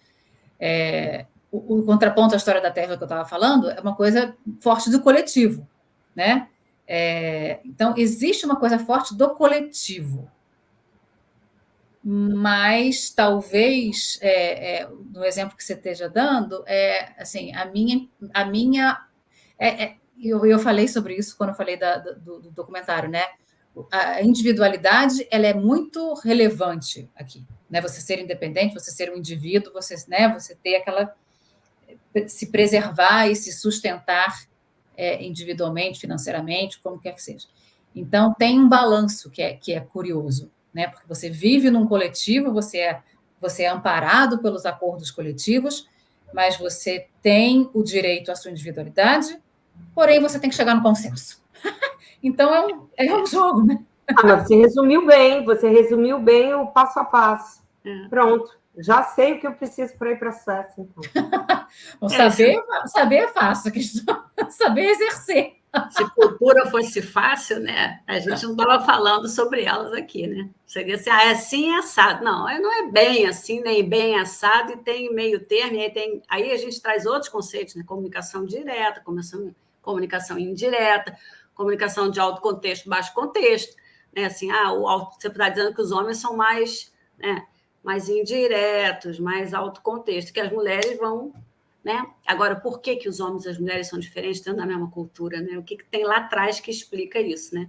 o contraponto à história da Terra que eu estava falando é uma coisa forte do coletivo, né? Então, existe uma coisa forte do coletivo, mas talvez, no exemplo que você esteja dando, assim, eu falei sobre isso quando eu falei do documentário, né? A individualidade, ela é muito relevante aqui, né? Você ser independente, você ser um indivíduo, você ter aquela se preservar e se sustentar individualmente, financeiramente, como quer que seja. Então, tem um balanço que é curioso, né? Porque você vive num coletivo, você é amparado pelos acordos coletivos, mas você tem o direito à sua individualidade, porém você tem que chegar no consenso. Então, é um jogo, né? Mas você resumiu bem o passo a passo. Pronto. Já sei o que eu preciso para ir para a Suécia, então. Saber é fácil, a questão saber exercer. Se cultura fosse fácil, né? A gente não estava falando sobre elas aqui, né? Seria assim, é assim e assado. Não é bem assim, nem bem assado, e tem meio termo, e aí a gente traz outros conceitos, né? Comunicação direta, comunicação indireta, comunicação de alto contexto, baixo contexto, né? Assim, você está dizendo que os homens são mais, né, mais indiretos, mais alto contexto, que as mulheres vão... Né? Agora, por que os homens e as mulheres são diferentes dentro da mesma cultura? Né? O que tem lá atrás que explica isso? Né?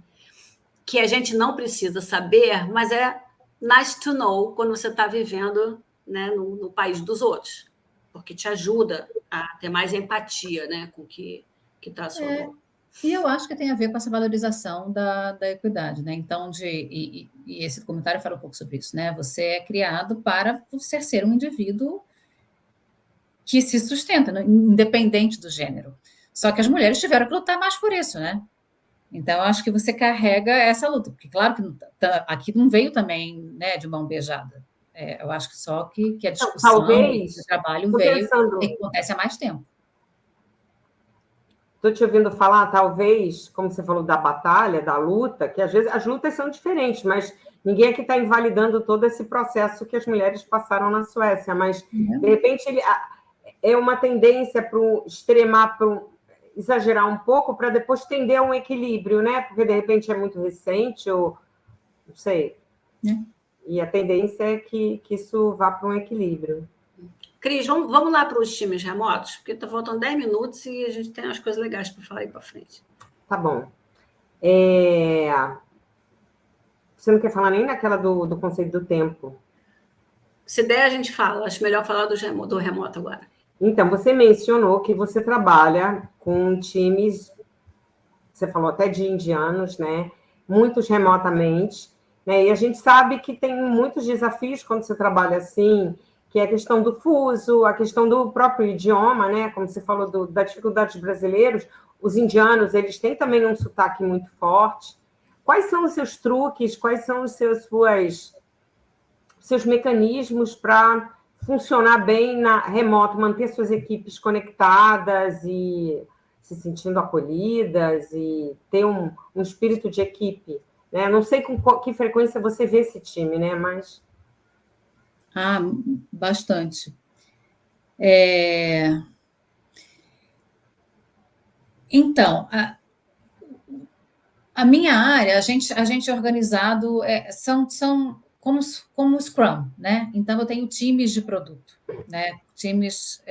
Que a gente não precisa saber, mas é nice to know quando você está vivendo, né, no país dos outros, porque te ajuda a ter mais empatia, né, com o que está à sua volta. E eu acho que tem a ver com essa valorização da equidade, né? Então, e esse documentário fala um pouco sobre isso, né? Você é criado para você ser um indivíduo que se sustenta, né? Independente do gênero. Só que as mulheres tiveram que lutar mais por isso, né? Então, eu acho que você carrega essa luta, porque, claro, que aqui não veio também, né, de mão beijada. Eu acho que só que a discussão, o trabalho veio, que acontece há mais tempo. Estou te ouvindo falar, talvez, como você falou da batalha, da luta, que às vezes as lutas são diferentes, mas ninguém aqui está invalidando todo esse processo que as mulheres passaram na Suécia, mas, de repente, é uma tendência para extremar, para exagerar um pouco, para depois tender a um equilíbrio, né? Porque, de repente, é muito recente, ou não sei. E a tendência é que isso vá para um equilíbrio. Cris, vamos lá para os times remotos, porque está faltando 10 minutos e a gente tem umas coisas legais para falar aí para frente. Tá bom. Você não quer falar nem naquela do conceito do tempo? Se der, a gente fala. Acho melhor falar do remoto agora. Então, você mencionou que você trabalha com times, você falou até de indianos, né? Muitos remotamente, né? E a gente sabe que tem muitos desafios quando você trabalha assim, que é a questão do fuso, a questão do próprio idioma, né? Como você falou da dificuldade dos brasileiros, os indianos, eles têm também um sotaque muito forte. Quais são os seus truques, quais são os seus mecanismos para funcionar bem na remoto, manter suas equipes conectadas e se sentindo acolhidas e ter um espírito de equipe, né? Não sei com que frequência você vê esse time, né? Mas... bastante. Então, a minha área, a gente é organizado, são como Scrum, né? Então, eu tenho times de produto, né? Times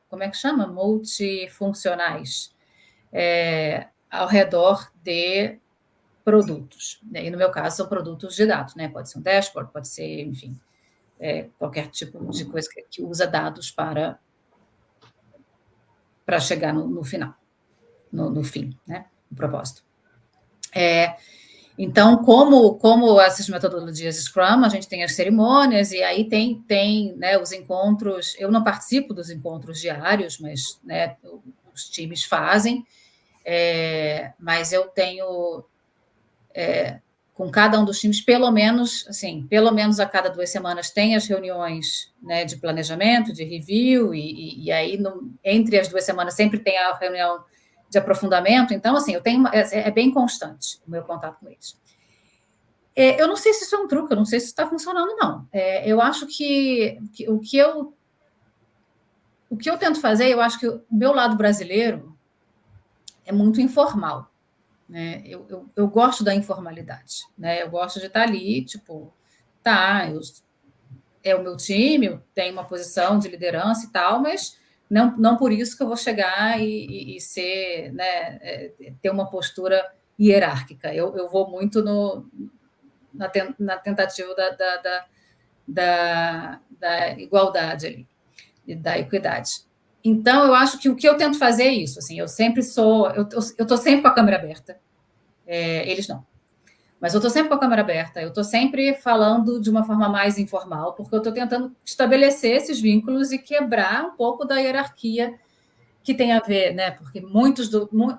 como é que chama? Multifuncionais, ao redor de produtos. E, no meu caso, são produtos de dados, né? Pode ser um dashboard, pode ser, enfim, qualquer tipo de coisa que usa dados para chegar no final, no fim, né? No propósito. Então, como essas metodologias Scrum, a gente tem as cerimônias, e aí tem né, os encontros. Eu não participo dos encontros diários, mas, né, os times fazem, mas eu tenho, com cada um dos times, pelo menos a cada 2 semanas, tem as reuniões, né, de planejamento, de review, e aí, entre as 2 semanas, sempre tem a reunião de aprofundamento. Então, assim, eu tenho é bem constante o meu contato com eles. Eu não sei se isso é um truque, eu não sei se está funcionando, não. Eu acho que o que eu tento fazer, eu acho que o meu lado brasileiro é muito informal. Né? Eu gosto da informalidade. Né? Eu gosto de estar ali, tipo, é o meu time, eu tenho uma posição de liderança e tal, mas não por isso que eu vou chegar e ser, né, ter uma postura hierárquica. Eu vou muito na tentativa da igualdade ali, e da equidade. Então, eu acho que o que eu tento fazer é isso. Assim, eu estou sempre com a câmera aberta. Eles não. Mas eu estou sempre com a câmera aberta, eu estou sempre falando de uma forma mais informal, porque eu estou tentando estabelecer esses vínculos e quebrar um pouco da hierarquia que tem a ver, né? Porque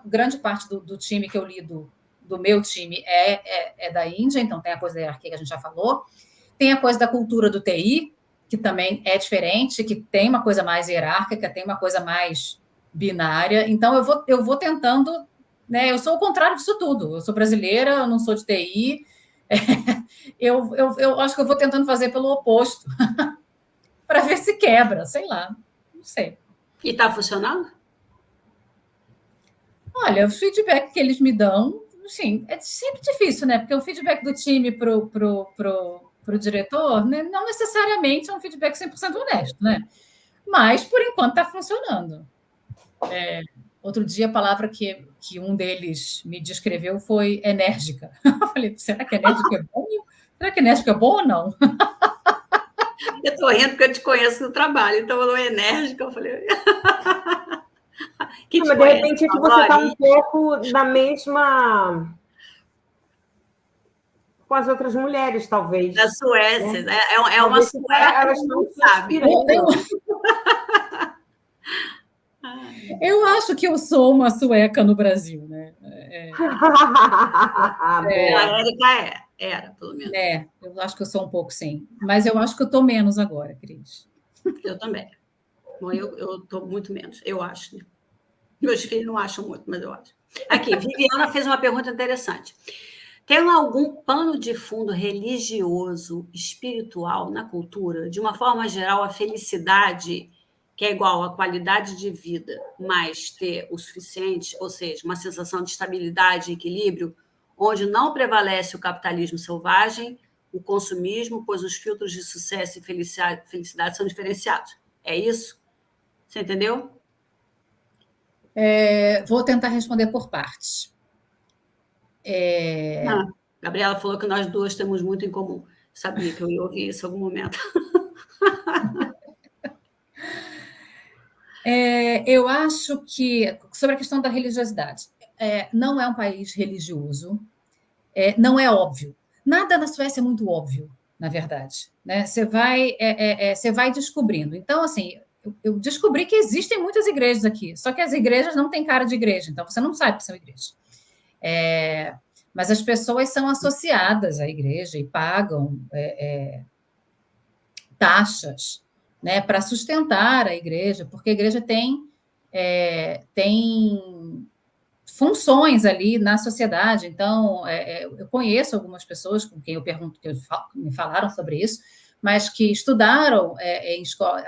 grande parte do time que eu lido, do meu time, é da Índia, então tem a coisa da hierarquia que a gente já falou, tem a coisa da cultura do TI, que também é diferente, que tem uma coisa mais hierárquica, tem uma coisa mais binária, então eu vou tentando, né? Eu sou o contrário disso tudo, eu sou brasileira, eu não sou de TI, eu acho que eu vou tentando fazer pelo oposto, para ver se quebra, sei lá, não sei. E está funcionando? Olha, o feedback que eles me dão, sim, é sempre difícil, né? Porque o feedback do time pro diretor, né, não necessariamente é um feedback 100% honesto, né? Mas, por enquanto, está funcionando. Outro dia, a palavra que um deles me descreveu foi enérgica. Eu falei, será que enérgica é bom? Será que enérgica é bom ou não? Eu estou rindo porque eu te conheço no trabalho, então eu falou enérgica, eu falei... Mas de repente é que você está um pouco na mesma... com as outras mulheres, talvez. Da Suécia, né? É uma sueca, elas não sabem. Eu acho que eu sou uma sueca no Brasil, né? A Érica era, pelo menos. Eu acho que eu sou um pouco, sim. Mas eu acho que eu estou menos agora, Cris. Eu também. Bom, eu estou muito menos, eu acho. Né? Meus filhos não acham muito, mas eu acho. Aqui, Viviana fez uma pergunta interessante. Tem algum pano de fundo religioso, espiritual na cultura? De uma forma geral, a felicidade, que é igual à qualidade de vida, mais ter o suficiente, ou seja, uma sensação de estabilidade e equilíbrio, onde não prevalece o capitalismo selvagem, o consumismo, pois os filtros de sucesso e felicidade são diferenciados. É isso? Você entendeu? Vou tentar responder por partes. Gabriela falou que nós duas temos muito em comum. Sabia que eu ia ouvir isso em algum momento. Eu acho que, sobre a questão da religiosidade, não é um país religioso, não é óbvio. Nada na Suécia é muito óbvio, na verdade. Né? Você vai descobrindo. Então, assim, eu descobri que existem muitas igrejas aqui, só que as igrejas não têm cara de igreja, então você não sabe que são igrejas. Mas as pessoas são associadas à igreja e pagam taxas, né, para sustentar a igreja, porque a igreja tem funções ali na sociedade. Então, eu conheço algumas pessoas com quem eu pergunto, que me falaram sobre isso, mas que estudaram em escola,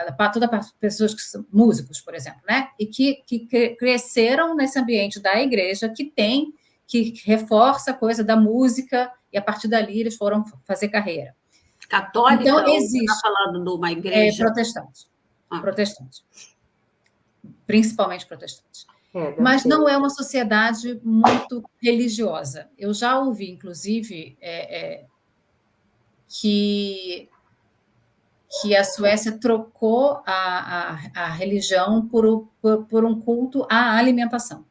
pessoas que são músicos, por exemplo, né, e que cresceram nesse ambiente da igreja que reforça a coisa da música, e a partir dali eles foram fazer carreira. Católica? Então, existe. Está falando de uma igreja? Protestante. Protestante. Principalmente protestante. Mas não é uma sociedade muito religiosa. Eu já ouvi, inclusive, que a Suécia trocou a religião por um culto à alimentação.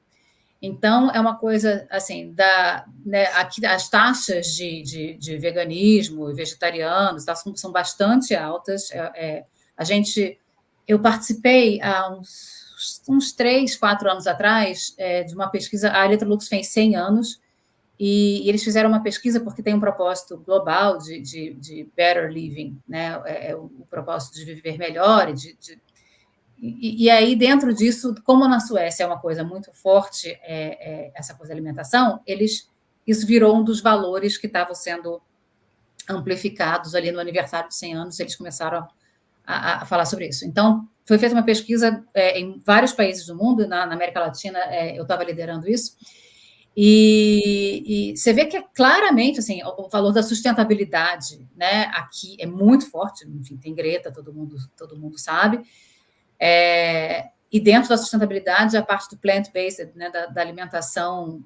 Então, é uma coisa, assim, aqui as taxas de veganismo e vegetarianos são bastante altas. Eu participei há uns 3, 4 anos atrás de uma pesquisa, a Electrolux fez 100 anos, e eles fizeram uma pesquisa porque tem um propósito global de better living, né? O propósito de viver melhor, e aí, dentro disso, como na Suécia é uma coisa muito forte, essa coisa da alimentação, isso virou um dos valores que estavam sendo amplificados ali no aniversário de 100 anos, eles começaram a falar sobre isso. Então, foi feita uma pesquisa em vários países do mundo, na América Latina, eu estava liderando isso, e você vê que claramente assim, o valor da sustentabilidade, né, aqui é muito forte, enfim, tem Greta, todo mundo sabe, e dentro da sustentabilidade, a parte do plant-based, né, da alimentação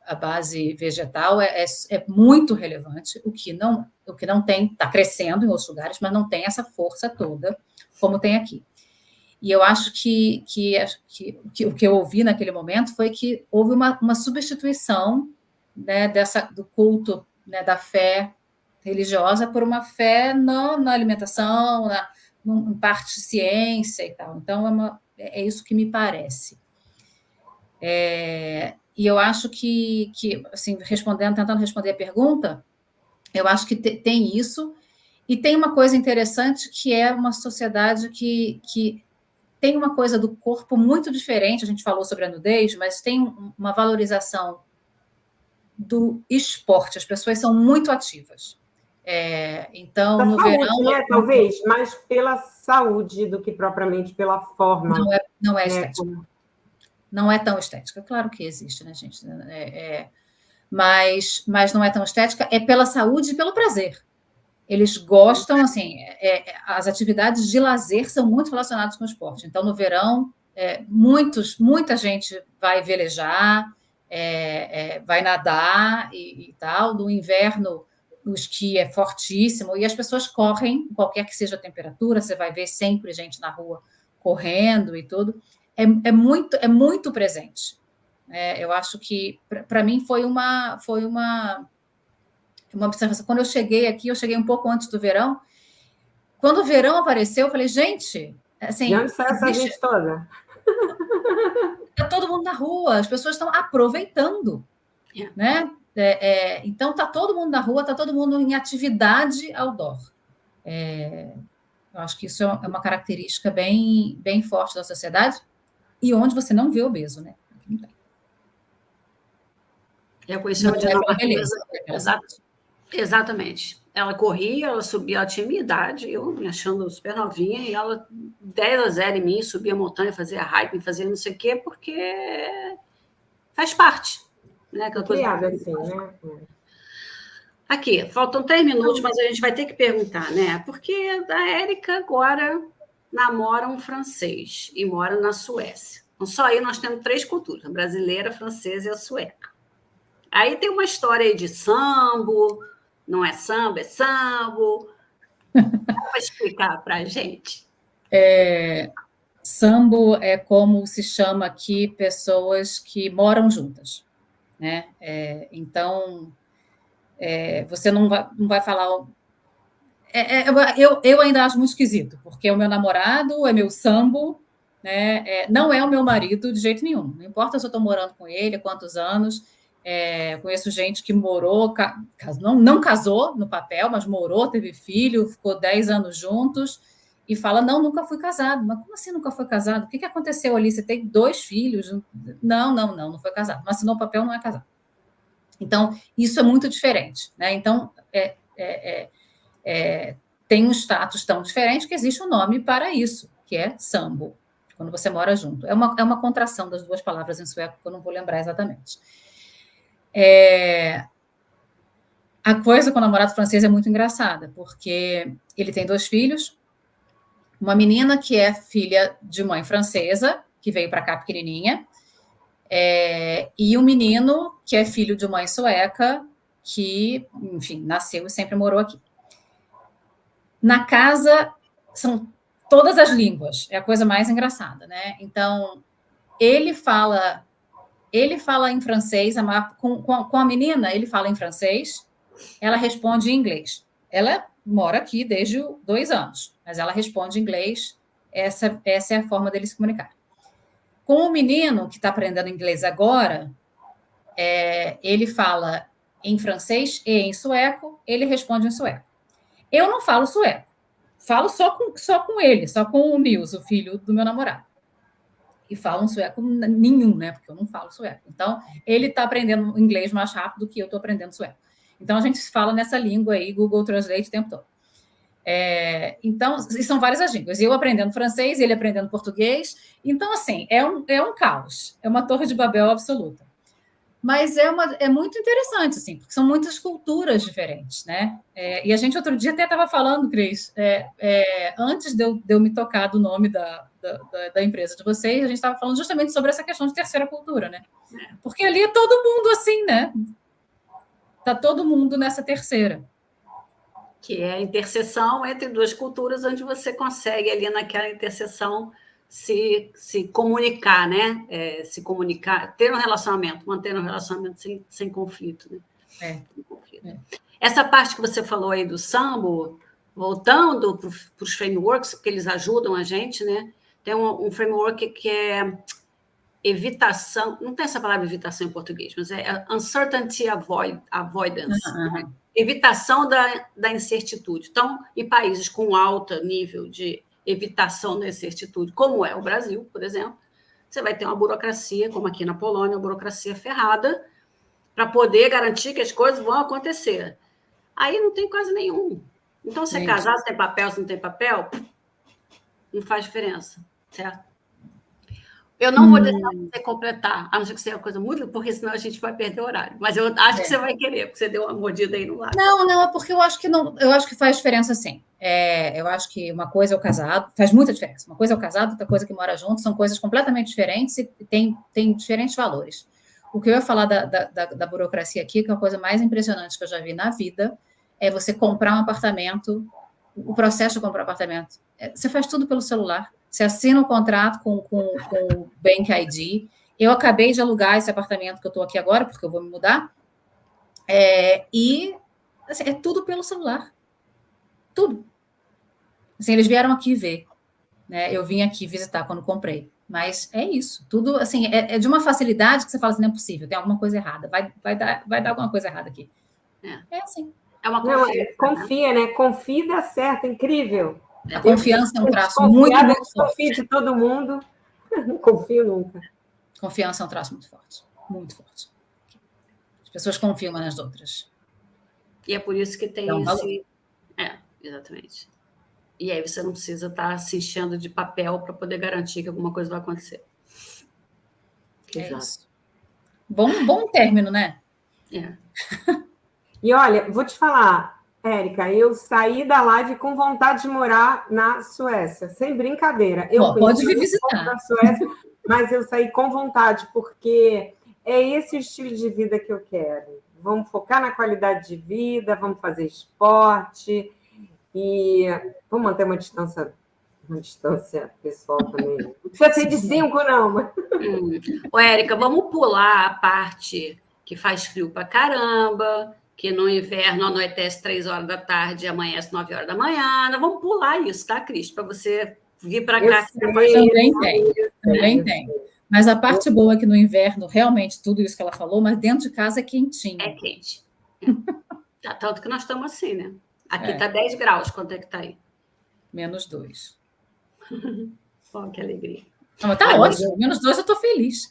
a base vegetal é muito relevante, o que não tem, está crescendo em outros lugares, mas não tem essa força toda como tem aqui. E eu acho que o que eu ouvi naquele momento foi que houve uma substituição, né, do culto, né, da fé religiosa por uma fé na alimentação, em parte de ciência e tal. Então, é isso que me parece. E eu acho que assim, tentando responder a pergunta, eu acho que tem isso, e tem uma coisa interessante, que é uma sociedade que tem uma coisa do corpo muito diferente. A gente falou sobre a nudez, mas tem uma valorização do esporte. As pessoas são muito ativas. Então, no saúde, verão... né? Talvez, mais pela saúde do que propriamente pela forma. Não é estética. Não é tão estética. Claro que existe, né, gente? Mas não é tão estética, é pela saúde e pelo prazer. Eles gostam, assim, as atividades de lazer são muito relacionadas com o esporte. Então, no verão, muita gente vai velejar, vai nadar e tal. No inverno, o esqui é fortíssimo, e as pessoas correm, qualquer que seja a temperatura, você vai ver sempre gente na rua correndo e tudo. É muito presente. Eu acho que, para mim, foi uma observação. Quando eu cheguei aqui, eu cheguei um pouco antes do verão. Quando o verão apareceu, eu falei, gente, assim... E onde está essa gente toda? Está todo mundo na rua, as pessoas estão aproveitando, né? Então, está todo mundo na rua, está todo mundo em atividade outdoor. Eu acho que isso é uma característica bem, bem forte da sociedade, e onde você não vê obeso, né? Não tem. Eu conheci uma dinamarquesa. Exatamente. Ela corria, ela subia, ela tinha minha idade, eu me achando super novinha, e ela 10-0 em mim, subia a montanha, fazia hiking, fazia não sei o quê, porque faz parte. Né? Aquela coisa assim, né? Aqui, faltam 3 minutos, mas a gente vai ter que perguntar, né? Porque a Érica agora namora um francês e mora na Suécia. Então, só aí nós temos 3 culturas, a brasileira, a francesa e a sueca. Aí tem uma história aí de sambo, não é samba, é sambo. Vai explicar para a gente? Sambo é como se chama aqui pessoas que moram juntas, né? Então, você não vai falar... eu ainda acho muito esquisito, porque o meu namorado é meu sambo, né? Não é o meu marido de jeito nenhum. Não importa se eu estou morando com ele há quantos anos. Conheço gente que morou, não casou no papel, mas morou, teve filho, ficou 10 anos juntos, e fala, não, nunca fui casado. Mas como assim nunca foi casado? O que aconteceu ali? Você tem 2 filhos? Não foi casado. Mas assinou o papel, não é casado. Então, isso é muito diferente, né? Então, tem um status tão diferente que existe um nome para isso, que é sambo, quando você mora junto. É uma contração das 2 palavras em sueco, que eu não vou lembrar exatamente. A coisa com o namorado francês é muito engraçada, porque ele tem 2 filhos, uma menina que é filha de mãe francesa, que veio para cá pequenininha, e um menino que é filho de mãe sueca, que, enfim, nasceu e sempre morou aqui. Na casa, são todas as línguas, é a coisa mais engraçada, né? Então, ele fala em francês, com a menina, ele fala em francês, ela responde em inglês. Ela mora aqui desde 2 anos, mas ela responde em inglês, essa é a forma dele se comunicar. Com o menino, que está aprendendo inglês agora, ele fala em francês e em sueco, ele responde em sueco. Eu não falo sueco, falo só com ele, só com o Nils, o filho do meu namorado. E falam sueco nenhum, né? Porque eu não falo sueco. Então, ele está aprendendo inglês mais rápido que eu estou aprendendo sueco. Então, a gente fala nessa língua aí, Google Translate o tempo todo. Então, e são várias as línguas. Eu aprendendo francês, ele aprendendo português. Então, assim, é um caos. É uma torre de Babel absoluta. Mas é muito interessante, assim, porque são muitas culturas diferentes, né? E a gente outro dia até estava falando, Cris, antes de eu me tocar do nome da empresa de vocês, a gente estava falando justamente sobre essa questão de terceira cultura, né? Porque ali é todo mundo assim, né? Está todo mundo nessa terceira. Que é a interseção entre duas culturas, onde você consegue ali naquela interseção se comunicar, né? Se comunicar, ter um relacionamento, manter um relacionamento sem conflito, né? Sem conflito. Essa parte que você falou aí do Sambo, voltando para os frameworks, porque eles ajudam a gente, né? Tem um framework que é evitação, não tem essa palavra evitação em português, mas é uncertainty avoidance, né? Evitação da incertitude. Então, em países com alto nível de evitação da incertitude, como é o Brasil, por exemplo, você vai ter uma burocracia, como aqui na Polônia, uma burocracia ferrada, para poder garantir que as coisas vão acontecer. Aí não tem quase nenhum. Então, se é casado, se tem papel, se não tem papel, não faz diferença, certo? Eu não vou deixar você completar, a não ser que seja uma coisa muito, porque senão a gente vai perder o horário. Mas eu acho que você vai querer, porque você deu uma mordida aí no lado. Não, é porque eu acho que faz diferença sim. Eu acho que uma coisa é o casado, faz muita diferença. Uma coisa é o casado, outra coisa é que mora junto, são coisas completamente diferentes e tem diferentes valores. O que eu ia falar da burocracia aqui, que é a coisa mais impressionante que eu já vi na vida, é você comprar um apartamento, o processo de comprar um apartamento. Você faz tudo pelo celular. Você assina o contrato com o Bank ID. Eu acabei de alugar esse apartamento que eu estou aqui agora, porque eu vou me mudar. E assim, é tudo pelo celular. Tudo. Assim, eles vieram aqui ver. Né? Eu vim aqui visitar quando comprei. Mas é isso. Tudo assim, é de uma facilidade que você fala assim, não é possível, tem alguma coisa errada. Vai dar alguma coisa errada aqui. É assim. É uma confiança. Confia, né? Confia e dá certo, é incrível. A confiança é um traço muito forte. Confio de todo mundo, não confio nunca. Confiança é um traço muito forte. Muito forte. As pessoas confiam umas nas outras. E é por isso que tem esse... exatamente. E aí você não precisa estar se enchendo de papel para poder garantir que alguma coisa vai acontecer. Exato. Isso. Bom término, né? E olha, vou te falar, Érica, eu saí da live com vontade de morar na Suécia, sem brincadeira. Eu pode vir visitar. Na Suécia, mas eu saí com vontade, porque é esse o estilo de vida que eu quero. Vamos focar na qualidade de vida, vamos fazer esporte e vamos manter uma distância pessoal também. Não precisa ser de 5, não. Ô, Érica, vamos pular a parte que faz frio pra caramba, que no inverno anoitece 3 horas da tarde e amanhece 9 horas da manhã. Vamos pular isso, tá, Cris? Para você vir para cá. Também tem. Mas a parte boa é que no inverno, realmente, tudo isso que ela falou, mas dentro de casa é quentinho. É quente. Tanto que nós estamos assim, né? Aqui está 10 graus. Quanto é que está aí? -2. Bom, que alegria. Não, mas tá ótimo. -2 eu estou feliz.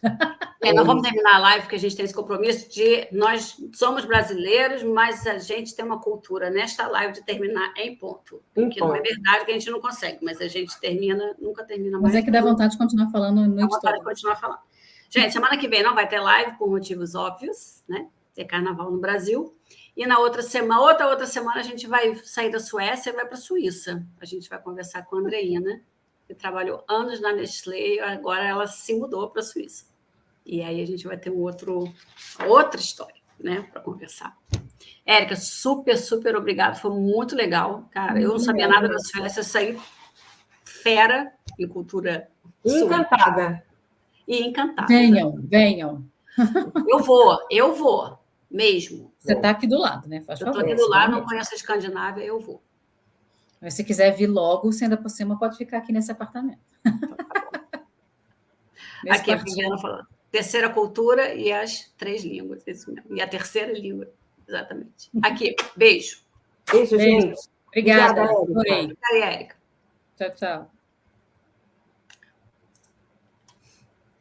Nós vamos terminar a live, porque a gente tem esse compromisso de... Nós somos brasileiros, mas a gente tem uma cultura nesta live de terminar em ponto. Que não é verdade que a gente não consegue, mas a gente nunca termina mais. Mas é que dá vontade de continuar falando no noite. Dá vontade de continuar falando. Gente, semana que vem não vai ter live, por motivos óbvios, né? Tem carnaval no Brasil. E na outra semana a gente vai sair da Suécia e vai para a Suíça. A gente vai conversar com a Andreina, que trabalhou anos na Nestlé e agora ela se mudou para a Suíça. E aí a gente vai ter outra história, né, para conversar. Érica, super, super obrigada. Foi muito legal, cara. Eu não sabia nada da Suécia, saí fera em cultura. Encantada. E encantada. Venham. Eu vou, mesmo. Você está aqui do lado, né? Faz favor. Eu estou aqui do lado, não conheço a Escandinávia, eu vou. Mas se quiser vir logo, você ainda por cima pode ficar aqui nesse apartamento. Aqui a Viviana falando. Terceira cultura e as 3 línguas, isso mesmo. E a terceira língua, exatamente. Aqui, beijo. Beijo, gente. Obrigada, Érica. Obrigada, Érica. Tchau, tchau.